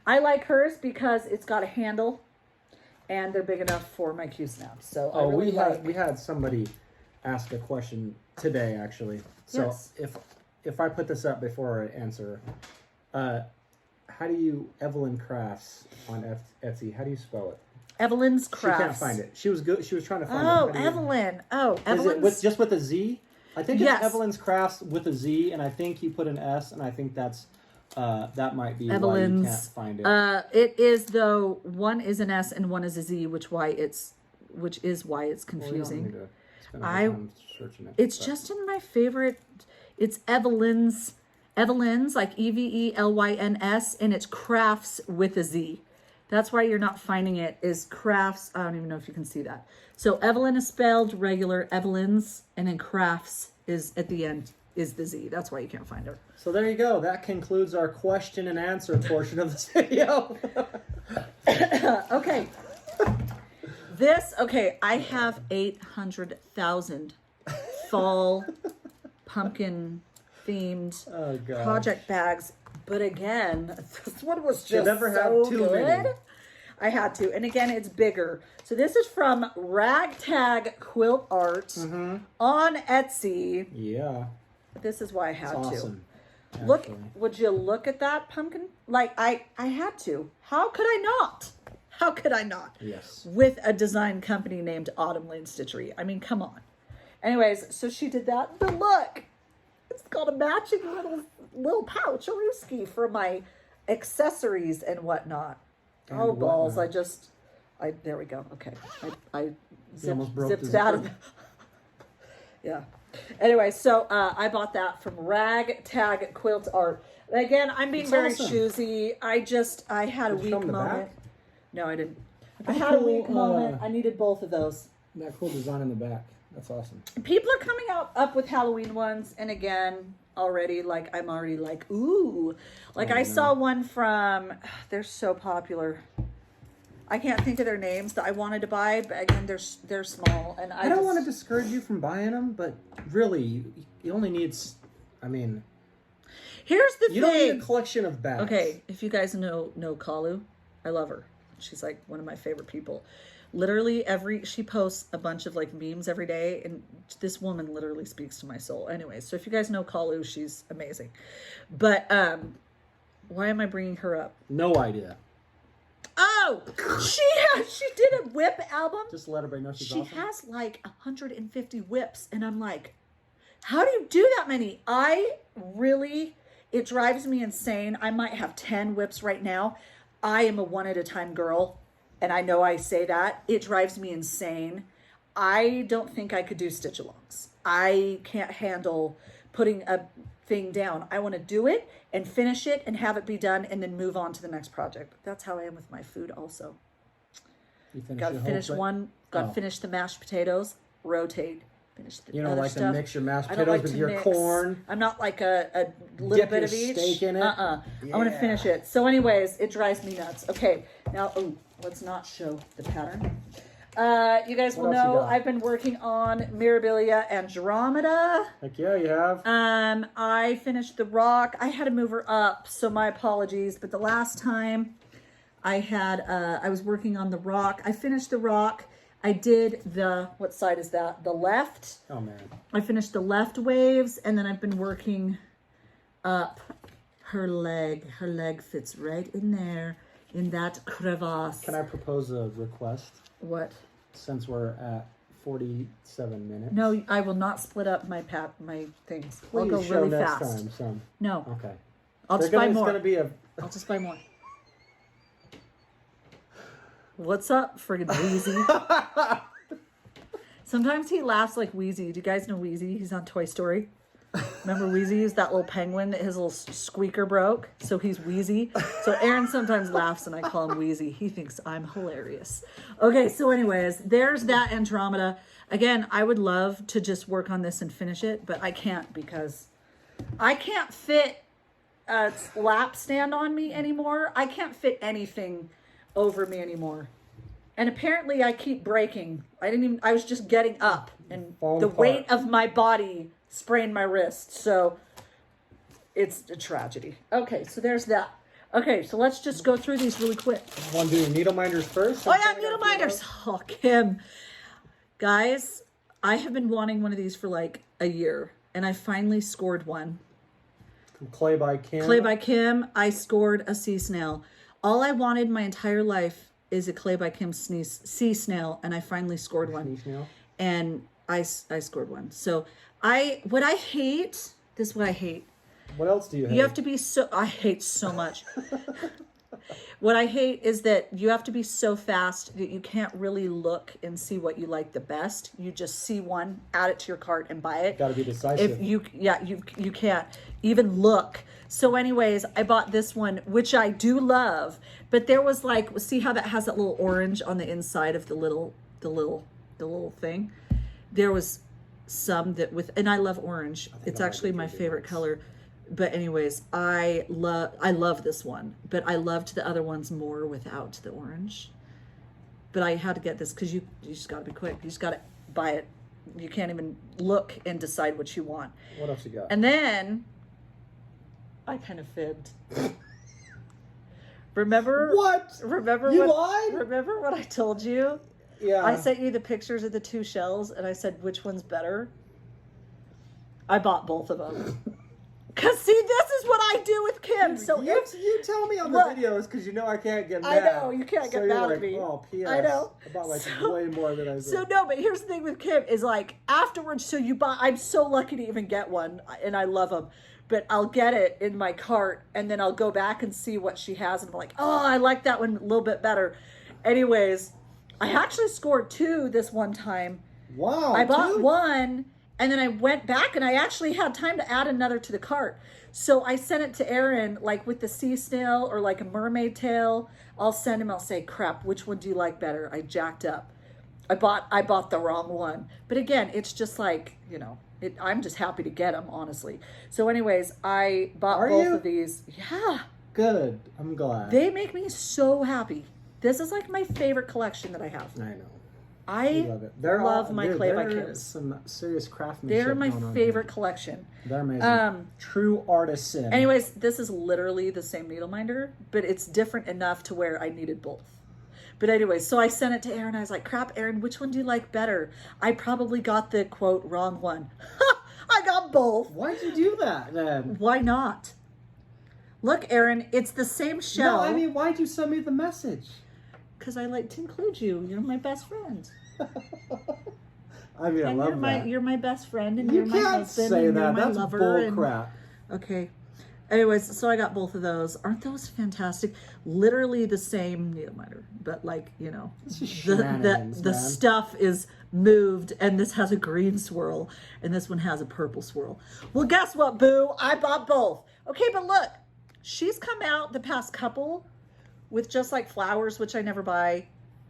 I like hers because it's got a handle, and they're big enough for my Q-snaps. So I really we had somebody ask a question today, actually. So Yes. if I put this up before I answer, how do you Evelyn Crafts on Etsy? How do you spell it? Evelyn's She Crafts. can't find it. She was good. She was trying to find it. Oh, How do you- Evelyn. Oh, Is Evelyn's. it with a Z? I think it's Yes. Evelyn's Crafts with a Z, and I think you put an S, and I think that's that might be why you Evelyn's. can't find it. It is, though, one is an S and one is a Z, which is why it's Well, you don't confusing. need to spend all the time searching it. It's but- just in my favorite. It's Evelyn's, like EVELYNS, and it's Crafts with a Z. That's why you're not finding it, is Crafts. I don't even know if you can see that. So Evelyn is spelled regular, Evelyn's, and then Crafts is at the end is the Z. That's why you can't find her. So there you go. That concludes our question and answer portion of this video. Okay. I have 800,000 fall pumpkin themed Oh, gosh. project bags. But again, this one was just never have so too good. many. I had to. And again, it's bigger. So this is from Ragtag Quilt Art on Etsy. Yeah. This is why I had It's to. awesome. Look, would you look at that pumpkin? Like, I had to. How could I not? How could I not? Yes. With a design company named Autumn Lane Stitchery. I mean, come on. Anyways, so she did that. But look, it's got a matching little pouch, a rooski, for my accessories and whatnot. And oh, balls. whatnot. There we go. Okay. I almost broke zipped the it out zipper. of Yeah. Anyway, so I bought that from Ragtag Quilt Art. And again, I'm being very awesome. choosy. I had a Did you weak show 'em the moment. back? No, I didn't. I That's had a cool, weak moment. I needed both of those. That cool design in the back. That's awesome. People are coming up with Halloween ones, and again, already I'm already like, ooh. Like I saw one from, they're so popular. I can't think of their names that I wanted to buy, but again, they're small, and I don't want to discourage you from buying them, but really, you only need. I mean, here's the you thing. don't need a collection of bags. Okay, if you guys know Kalu, I love her. She's like one of my favorite people. Literally she posts a bunch of like memes every day, and this woman literally speaks to my soul. Anyway, so if you guys know Kalu, she's amazing. But why am I bringing her up? No idea. Oh, she did a whip album. Just let everybody know she's She awesome. has like 150 whips, and I'm like, how do you do that many? It drives me insane. I might have 10 whips right now. I am a one at a time girl, and I know I say that. It drives me insane. I don't think I could do stitch-alongs. I can't handle putting a thing down. I want to do it and finish it and have it be done and then move on to the next project. That's how I am with my food also. Got to finish one, got to finish the mashed potatoes, rotate, finish the You don't other like stuff. to mix your mashed I don't potatoes like with to your mix. corn. I'm not like a little Dip bit your of each. steak in it. I want to finish it. So anyways, it drives me nuts. Okay, now, let's not show the pattern. You guys will What else you know got? I've been working on Mirabilia Andromeda. Heck yeah, you have. I finished the rock. I had to move her up, so my apologies. But the last time I was working on the rock. I finished the rock. I did what side is that? The left. Oh man. I finished the left waves, and then I've been working up her leg. Her leg fits right in there, in that crevasse. Can I propose a request? What? Since we're at 47 minutes. No, I will not split up my things. I'll Please go show really next fast. time some. No, Okay. I'll just buy more. It's gonna be a. I'll just buy more. What's up, friggin' Wheezy? Sometimes he laughs like Wheezy. Do you guys know Wheezy? He's on Toy Story. Remember Wheezy? He's that little penguin that his little squeaker broke. So he's Wheezy. So Aaron sometimes laughs and I call him Wheezy. He thinks I'm hilarious. Okay, so anyways, there's that Andromeda. Again, I would love to just work on this and finish it, but I can't because I can't fit a lap stand on me anymore. I can't fit anything over me anymore. And apparently I keep breaking. I was just getting up and Falling the apart. weight of my body sprained my wrist. So it's a tragedy. Okay, so there's that. Okay, so let's just go through these really quick. Want to do needle minders first? Oh yeah, needle minders. Oh, Kim. Guys, I have been wanting one of these for like a year, and I finally scored one. Clay by Kim. Clay by Kim. I scored a sea snail. All I wanted my entire life is a Clay by Kim sea snail, and I finally scored one. Snail. And I scored one. So what I hate, this is what I hate. What else do you hate? You have to be I hate so much. What I hate is that you have to be so fast that you can't really look and see what you like the best. You just see one, add it to your cart, and buy it. Got to be decisive. You can't even look. So anyways, I bought this one, which I do love, but there was like, see how that has that little orange on the inside of the little thing? There was some that and I love orange. It's actually my favorite color. But anyways, I love this one, but I loved the other ones more without the orange. But I had to get this because you just got to be quick. You just got to buy it. You can't even look and decide what you want. What else you got? And then I kind of fibbed. Remember what? Remember You what? lied? Remember what I told you? Yeah. I sent you the pictures of the two shells, and I said which one's better. I bought both of them. Cause see, this is what I do with Kim. So you tell me on the videos because you know I can't get mad. I know you can't get mad at me. Oh, P.S. I know. I bought like way more than I said. So no, but here's the thing with Kim is like afterwards. So you buy. I'm so lucky to even get one, and I love them. But I'll get it in my cart, and then I'll go back and see what she has, and I'm like, oh, I like that one a little bit better. Anyways, I actually scored 2 this one time. Wow. I bought 1. And then I went back and I actually had time to add another to the cart. So I sent it to Aaron, like with the sea snail or like a mermaid tail. I'll send him, I'll say, crap, which one do you like better? I jacked up. I bought the wrong one. But again, it's just like, you know, I'm just happy to get them, honestly. So anyways, I bought both of these. Yeah. Good. I'm glad. They make me so happy. This is like my favorite collection that I have. I know. I love it. love my Clay by Kims. Some serious craftsmanship. They're my favorite collection. They're amazing. True artisan. Anyways, this is literally the same needle minder, but it's different enough to where I needed both. But anyways, so I sent it to Aaron. I was like, crap, Aaron, which one do you like better? I probably got the, quote, wrong one. I got both. Why'd you do that then? Why not? Look, Aaron, it's the same shell. No, I mean, why'd you send me the message? Because I like to include you. You're my best friend. I mean, I love that. You're my best friend, and you're my husband, say and that. you're my That's lover. bull crap. Okay. Anyways, so I got both of those. Aren't those fantastic? Literally the same needle minder, but like, you know, the stuff is moved, and this has a green swirl, and this one has a purple swirl. Well, guess what, boo? I bought both. Okay, but look, she's come out the past couple with just like flowers, which I never buy,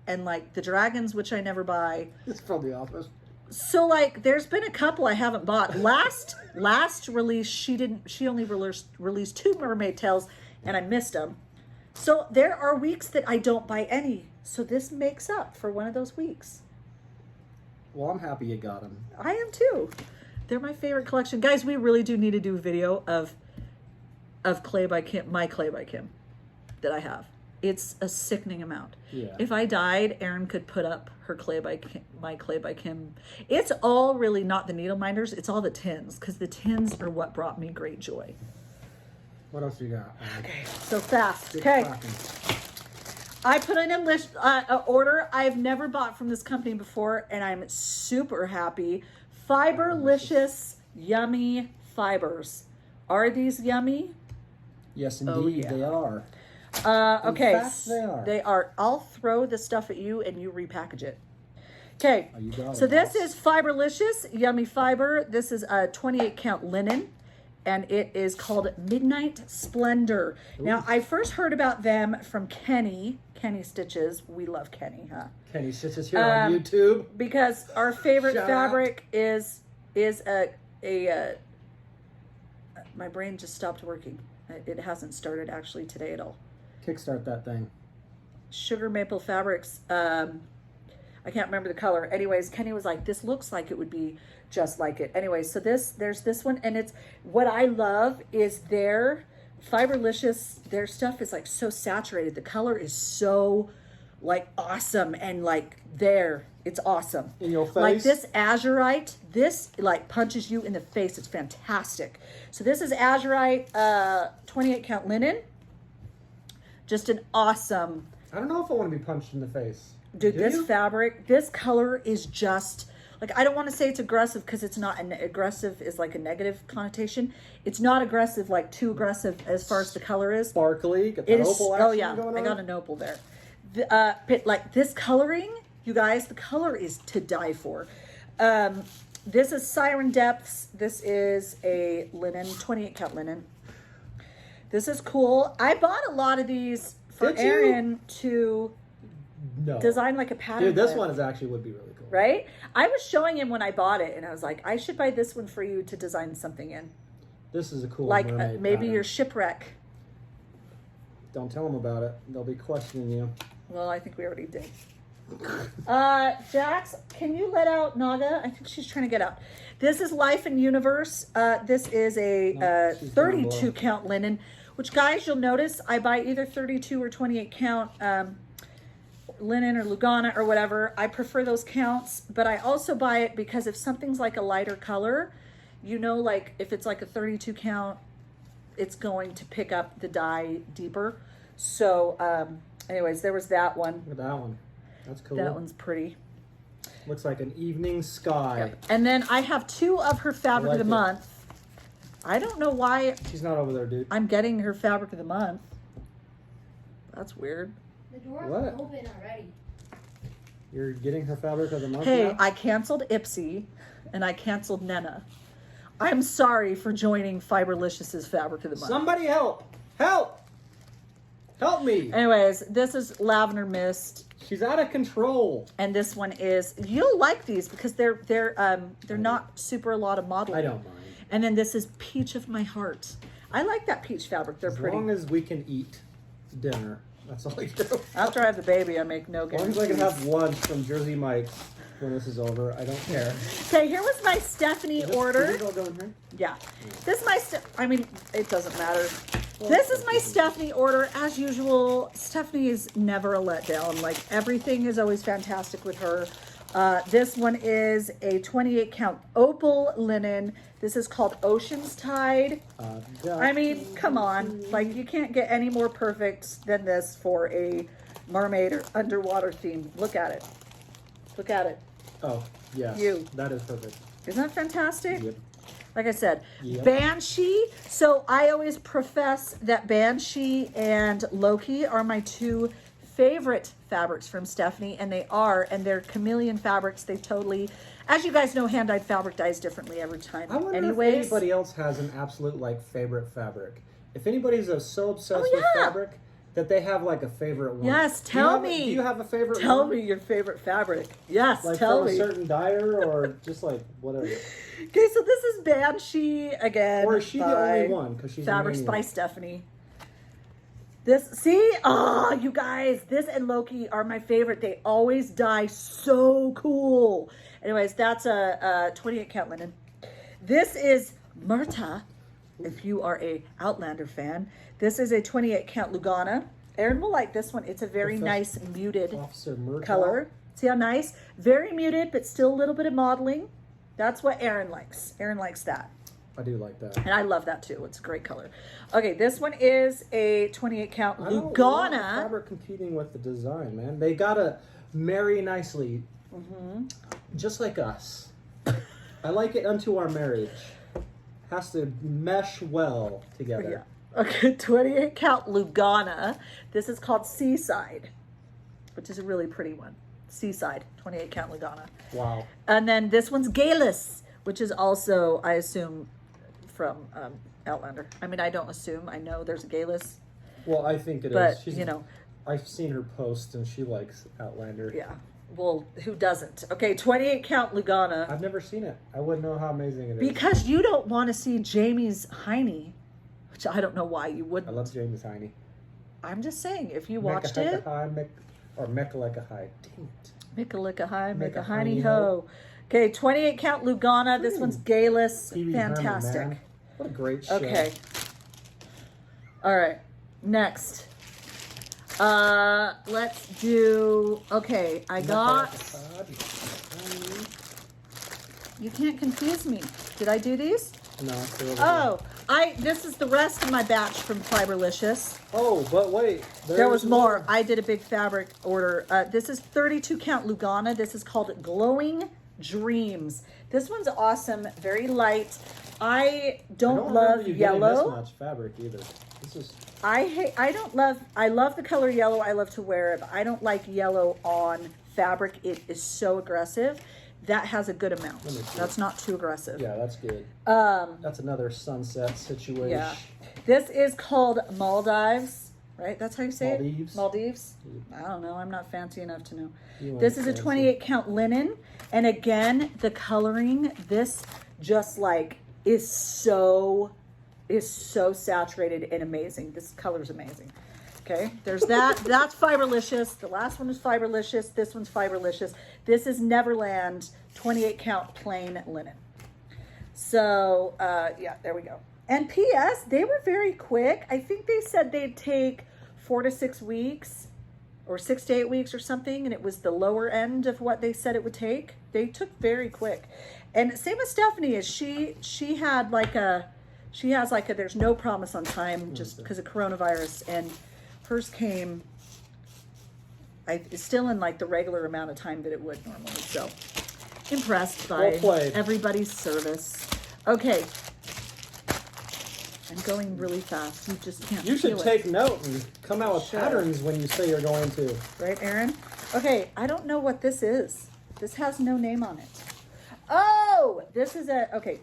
and like the dragons, which I never buy. It's from the office. So like there's been a couple I haven't bought. Last release she only released 2 mermaid tails, and I missed them. So there are weeks that I don't buy any. So this makes up for one of those weeks. Well, I'm happy you got them. I am too. They're my favorite collection. Guys, we really do need to do a video of Clay by Kim, my Clay by Kim that I have. It's a sickening amount. Yeah. If I died, Erin could put up her Clay by Kim, my Clay by Kim. It's all really not the needle minders. It's all the tins, because the tins are what brought me great joy. What else you got? Okay, so fast. Okay. I put in a list, order I've never bought from this company before, and I'm super happy. Fiberlicious Yummy Fibers. Are these yummy? Yes, indeed, Oh, yeah. they are. Okay, In fact, they are. They are. I'll throw the stuff at you and you repackage it. Okay, Oh, you got so it, this boss. is Fiberlicious Yummy Fiber. This is a 28 count linen, and it is called Midnight Splendor. Ooh. Now, I first heard about them from Kenny Stitches. We love Kenny, huh? Kenny Stitches here on YouTube. Because our favorite Shout fabric is my brain just stopped working. It hasn't started actually today at all. Kickstart that thing. Sugar Maple Fabrics. I can't remember the color. Anyways, Kenny was like, this looks like it would be just like it. Anyways, so there's this one, and it's what I love is their Fiberlicious. Their stuff is like so saturated. The color is so like awesome, and like it's awesome. In your face. Like this azurite, this like punches you in the face. It's fantastic. So this is azurite, 28 count linen. Just an awesome. I don't know if I want to be punched in the face. Dude, Do this you? fabric, this color is just like, I don't want to say it's aggressive because it's not. Aggressive is like a negative connotation. It's not aggressive, like too aggressive as far as the color is. Sparkly. Got It that is. opal action Oh yeah, going I on. got an opal there. But like this coloring, you guys, the color is to die for. This is Siren Depths. This is a linen, 28 count linen. This is cool. I bought a lot of these for Did you? Erin to No. design like a pattern. Dude, this with. one is actually would be really cool. Right? I was showing him when I bought it, and I was like, I should buy this one for you to design something in. This is a cool Like mermaid maybe pattern. your shipwreck. Don't tell them about it. They'll be questioning you. Well, I think we already did. Jax, can you let out Naga? I think she's trying to get out. This is Life and Universe. This is a she's 32 down count linen, which, guys, you'll notice I buy either 32 or 28 count linen or Lugana or whatever. I prefer those counts, but I also buy it because if something's like a lighter color, you know, like if it's like a 32 count it's going to pick up the dye deeper. So, anyways, there was that one. Look at that one. That's cool. That one's pretty. Looks like an evening sky. Yep. And then I have 2 of her fabric of the month. I don't know why She's not over there, dude. I'm getting her fabric of the month. That's weird. The door's open already. You're getting her fabric of the month Hey, now? I canceled Ipsy and I canceled Nena. I'm sorry for joining Fiberlicious's fabric of the month. Somebody help! Help! Help me! Anyways, this is Lavender Mist. She's out of control. And this one is, you'll like these because they're not super a lot of modeling. I don't mind. And then this is Peach of My Heart. I like that peach fabric. They're pretty. As long as we can eat dinner. That's all I do. After I have the baby, I make no As long guarantees. as I can have lunch from Jersey Mike's when this is over, I don't care. Okay, here was my Stephanie order. Did it all go in here? Yeah. This is my, I mean, it doesn't matter. This is my Stephanie order. As usual, Stephanie is never a letdown. Like, everything is always fantastic with her. This one is a 28 count opal linen. This is called Ocean's Tide. I mean, come on. Like, you can't get any more perfect than this for a mermaid or underwater theme. Look at it. Look at it. Oh, yes. That is perfect. Isn't that fantastic? Yep. Like I said, Yep. Banshee. So I always profess that Banshee and Loki are my 2 favorite fabrics from Stephanie, and they are, and they're chameleon fabrics. They totally, as you guys know, hand-dyed fabric dyes differently every time. I wonder Anyways, if anybody else has an absolute, like, favorite fabric. If anybody's so obsessed with fabric that they have, like, a favorite one. Yes, tell me. Do you have a favorite one? Tell me your favorite fabric. Yes, Like tell from me. a certain dyer or just, like, whatever. Okay, so this is Banshee again. Or is she the by only one? Because she's Fabrics a by maniac. Stephanie. This, see? Oh, you guys, this and Loki are my favorite. They always dye so cool. Anyways, that's a 28 count linen. This is Myrta, if you are a Outlander fan. This is a 28 count Lugana. Aaron will like this one. It's a very nice muted Officer Murtaugh. color. See how nice? Very muted, but still a little bit of modeling. That's what Aaron likes. Aaron likes that. I do like that. And I love that too. It's a great color. Okay, this one is a 28 count I don't want Lugana. fabric competing with the design, man. They gotta marry nicely, just like us. I like it unto our marriage. Has to mesh well together. Yeah. Okay, 28 count Lugana. This is called Seaside, which is a really pretty one. Seaside, 28 count Lugana. Wow. And then this one's Galus, which is also, I assume, from Outlander. I mean, I don't assume. I know there's a Galus. Well, I think it is. But, She's, you know. I've seen her post and she likes Outlander. Yeah. Well, who doesn't? Okay, 28 count Lugana. I've never seen it. I wouldn't know how amazing it is. Because you don't want to see Jamie's Heine, which I don't know why you I wouldn't. love Jamie's Heine. I'm just saying, if you watched it. Or Mechaleka High. Dang it. Make a lick a high, make a Heine hiney ho. Okay, 28 count Lugana. This one's Galus. Pee Wee Herman, Fantastic. man. What a great show. Okay. All right. Next. Let's do, okay, I got, you can't confuse me. Did I do these? No. Oh, this is the rest of my batch from Fiberlicious. Oh, but wait. There was more. I did a big fabric order. This is 32 count Lugana. This is called Glowing Dreams. This one's awesome. Very light. I don't love yellow. This much fabric either. This is. I love the color yellow. I love to wear it, but I don't like yellow on fabric. It is so aggressive. That has a good amount. That's not too aggressive. Yeah, that's good. That's another sunset situation. Yeah. This is called Maldives, right? That's how you say Maldives. it? Maldives. I don't know. I'm not fancy enough to know. This is a 28 count linen. And again, the coloring, this just like is so saturated and amazing. This color's amazing. Okay, there's that. That's Fiberlicious. The last one is Fiberlicious. This one's Fiberlicious. This is Neverland 28 count plain linen. So, yeah, there we go. And P.S., they were very quick. I think they said they'd take 4 to 6 weeks or 6 to 8 weeks or something, and it was the lower end of what they said it would take. They took very quick. And same with Stephanie, is she had like a She has like there's no promise on time just because of coronavirus, and hers came. It's still in like the regular amount of time that it would normally. So impressed by everybody's service. Okay. I'm going really fast. You just can't. You should take note and come out with patterns when you say you're going to. Right, Aaron? Okay, I don't know what this is. This has no name on it. Oh, this is a, oh, Bee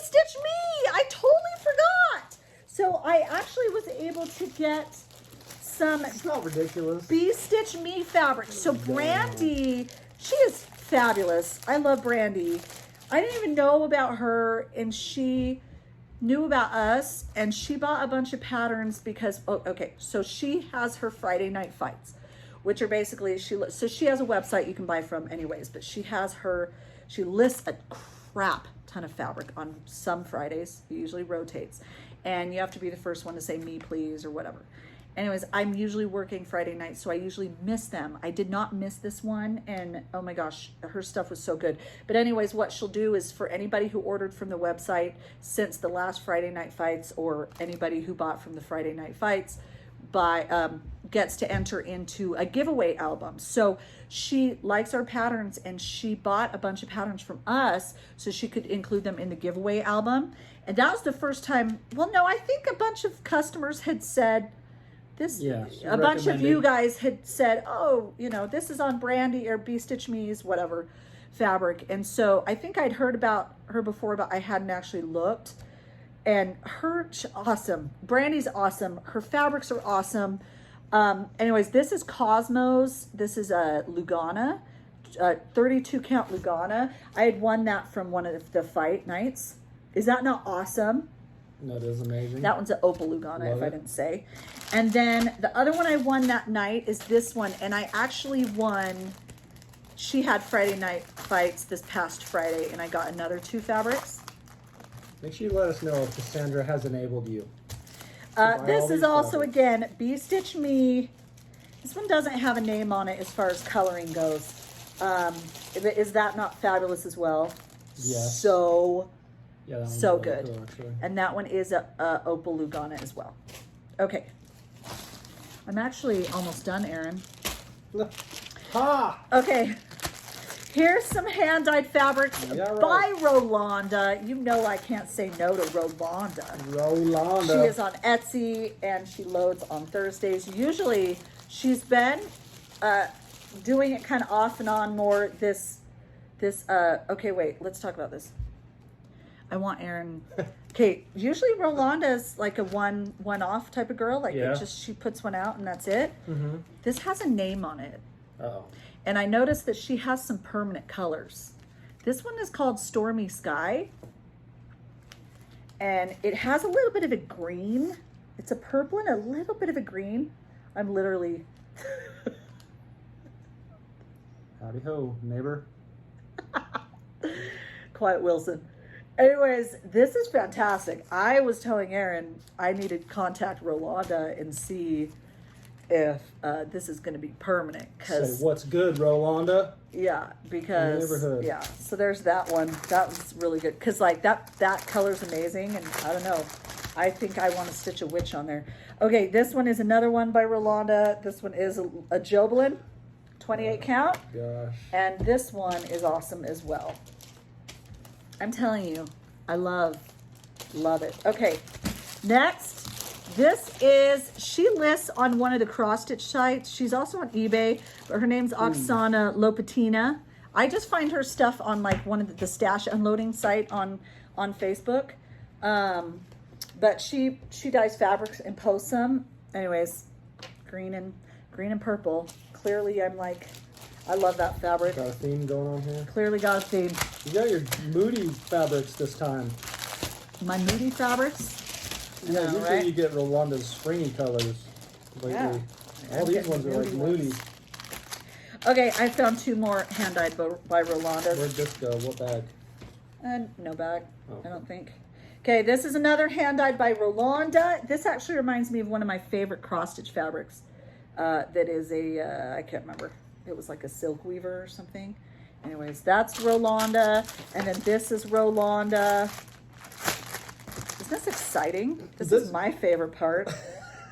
Stitch Me! I totally forgot! So I actually was able to get some It's not ridiculous. Bee Stitch Me fabric. So Brandy, she is fabulous. I love Brandy. I didn't even know about her, and she knew about us, and she bought a bunch of patterns because, so she has her Friday night fights, which are basically, so she has a website you can buy from anyways, but she lists a crap ton of fabric on some Fridays. It usually rotates, and you have to be the first one to say me please or whatever. Anyways, I'm usually working Friday night, so I usually miss them. I did not miss this one, and oh my gosh, her stuff was so good. But anyways, what she'll do is for anybody who ordered from the website since the last Friday night fights, or anybody who bought from the Friday night fights, gets to enter into a giveaway album. So she likes our patterns, and she bought a bunch of patterns from us so she could include them in the giveaway album. And that was the first time, well, no, I think a bunch of customers had said, a bunch of you guys had said, oh, this is on Brandy or Bee Stitch Me's, whatever, fabric. And so I think I'd heard about her before, but I hadn't actually looked. And awesome. Brandy's awesome. Her fabrics are awesome. Anyways, this is Cosmos. This is a Lugana, 32 count Lugana. I had won that from one of the fight nights. Is that not awesome? That is amazing. That one's an Opal Lugana, if I didn't say. And then the other one I won that night is this one. And I actually won, she had Friday night fights this past Friday, and I got another 2 fabrics. Make sure you let us know if Cassandra has enabled you. This is also, again, Bee Stitch Me. This one doesn't have a name on it as far as coloring goes. Is that not fabulous as well? Yes. So good. Cool, actually. And that one is a Opal Lugana as well. Okay. I'm actually almost done, Aaron. Ha! Okay. Here's some hand-dyed fabrics by Rolanda. You know I can't say no to Rolanda. She is on Etsy, and she loads on Thursdays. Usually, she's been doing it kind of off and on more okay, wait, let's talk about this. I want Aaron. Okay, usually Rolanda is like a one-off type of girl. Like she puts one out and that's it. Mm-hmm. This has a name on it. Uh-oh. And I noticed that she has some permanent colors. This one is called Stormy Sky. And it has a little bit of a green. It's a purple and a little bit of a green. I'm literally... Howdy ho, neighbor. Quiet Wilson. Anyways, this is fantastic. I was telling Aaron I needed to contact Rolanda and see if this is going to be permanent. Say, what's good, Rolanda? Yeah, because so there's that one. That was really good because like that color's amazing, and I don't know. I think I want to stitch a witch on there. Okay, this one is another one by Rolanda. This one is a Joblin, 28 count. Gosh. And this one is awesome as well. I'm telling you, I love it. Okay, next, she lists on one of the Crossstitch sites. She's also on eBay, but her name's Oksana Lopatina. I just find her stuff on like one of the stash unloading site on Facebook. But she dyes fabrics and posts them. Anyways, green and purple. Clearly, I'm like, I love that fabric. Got a theme going on here? Clearly got a theme. You got your moody fabrics this time. My moody fabrics? Yeah, usually you get Rolanda's springy colors lately. Yeah. All these ones are like moody. Okay, I found 2 more hand-dyed by Rolanda. Where'd this go? What bag? No bag, I don't think. Okay, this is another hand-dyed by Rolanda. This actually reminds me of one of my favorite cross-stitch fabrics. That is I can't remember. It was like a silk weaver or something. Anyways, that's Rolanda. And then this is Rolanda. Isn't this exciting? This is my favorite part.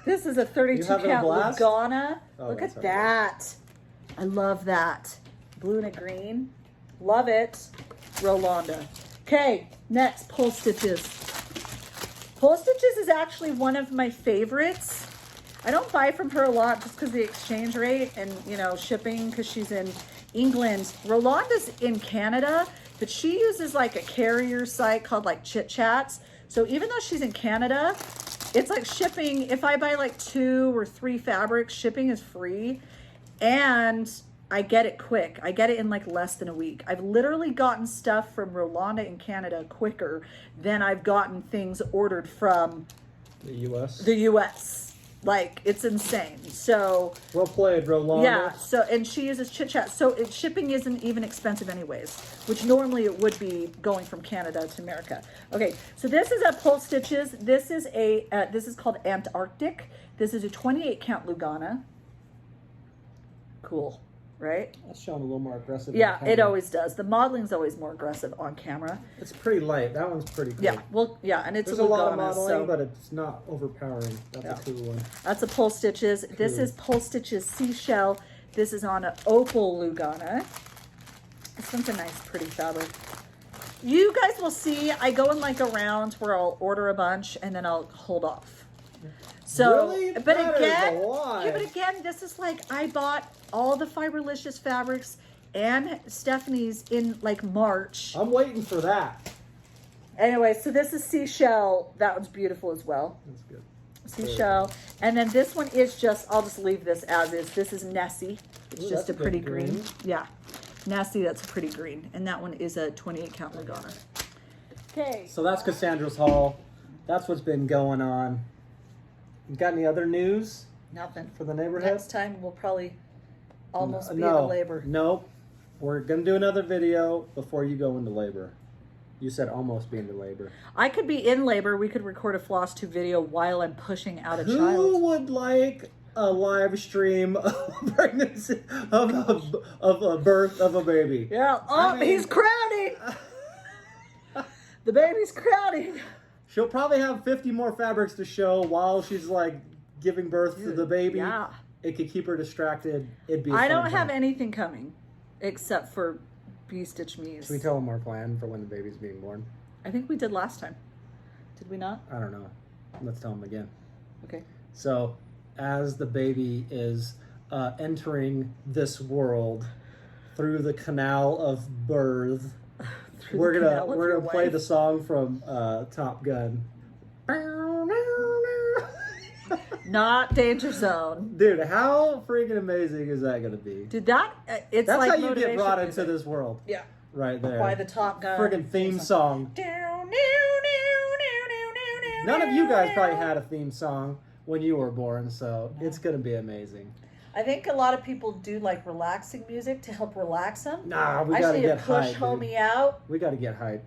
This is a 32 count Lugana. Oh, look at that. I love that. Blue and a green. Love it. Rolanda. Okay, next, Pull Stitches. Pull Stitches is actually one of my favorites. I don't buy from her a lot just because of the exchange rate and, you know, shipping because she's in England. Rolanda's in Canada, but she uses like a carrier site called like Chit Chats. So even though she's in Canada, it's like shipping. If I buy like 2 or 3 fabrics, shipping is free. And I get it quick. I get it in like less than a week. I've literally gotten stuff from Rolanda in Canada quicker than I've gotten things ordered from the U.S. The U.S. Like, it's insane. So well played, Rolanda. yeah. So, and she uses Chit Chat. So shipping isn't even expensive anyways, which normally it would be going from Canada to America. Okay. So this is a Pull Stitches. This is a this is called Antarctic. This is a 28 count Lugana. Cool. Right? That's showing a little more aggressive. Yeah, it always does. The modeling's always more aggressive on camera. It's pretty light. That one's pretty cool. Yeah, well, yeah, and it's There's a a lot of Lugana, modeling, so but it's not overpowering. That's a cool one. that's a Pull Stitches. This is Pull Stitches Seashell. This is on an opal Lugana. This one's a nice, pretty fabric. You guys will see, I go in like a round where I'll order a bunch and then I'll hold off. So, Really? but That is again, a lot. yeah, but again, this is like I bought all the Fiberlicious fabrics and Stephanie's in like March. I'm waiting for that. Anyway, so this is Seashell. That one's beautiful as well. That's good. Seashell. And then this one is just, I'll just leave this as is. This is Nessie. It's Ooh, just that's a pretty good green. green. Yeah. Nessie, that's a pretty green. And that one is a 28 count Lugana. Okay. So that's Cassandra's haul. That's what's been going on. You got any other news Nothing. for the neighborhood? Next time we'll probably almost be no, in labor. Nope. We're going to do another video before you go into labor. You said almost be into labor. I could be in labor. We could record a Flosstube video while I'm pushing out a Who child. would like a live stream of pregnancy, of a birth of a baby? Yeah. Oh, I mean- he's crowding. The baby's crowding. She'll probably have 50 more fabrics to show while she's like giving birth to the baby. Yeah. It could keep her distracted. It'd be. I don't have anything coming except for bee stitch me's. Should we tell them our plan for when the baby's being born? I think we did last time. Did we not? I don't know. Let's tell them again. Okay. So, as the baby is entering this world through the canal of birth, we're gonna play the song from Top Gun. Not Danger Zone. Dude, how freaking amazing is that gonna be? Dude, that it's That's like how you get motivation brought music. into this world. Yeah. Right there. By the Top Gun. Friggin' theme song. None of you guys probably had a theme song when you were born, so it's gonna be amazing. I think a lot of people do like relaxing music to help relax them. Nah, we I gotta just need get to push hype. homie Dude. out. We gotta get hype.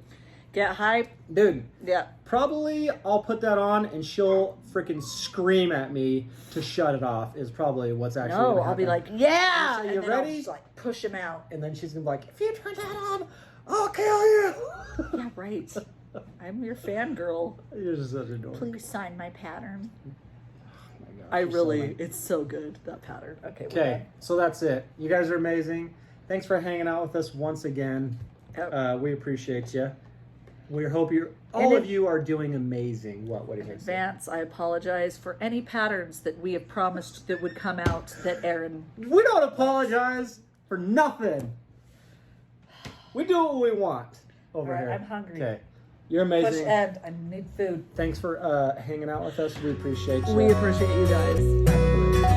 Get hype. Dude, Yeah. probably I'll put that on and she'll freaking scream at me to shut it off is probably what's actually No, gonna I'll be happen. like, yeah. So and you then I'll ready? just like push him out. And then she's gonna be like, if you turn that on, I'll kill you. Yeah, right. I'm your fangirl. You're just such a dork. Please sign my pattern. Oh my gosh, I you're so really, lame. it's so good, that pattern. Okay. we're Okay, so that's it. You guys are amazing. Thanks for hanging out with us once again. done. We appreciate you. We hope And all in of you are doing amazing. What do you In think? advance, I apologize for any patterns that we have promised that would come out that Aaron. We don't apologize for nothing. We do what we want over All right, here. I'm hungry. Okay, you're Push amazing. end. I need food. Thanks for hanging out with us. We appreciate you. We appreciate you guys.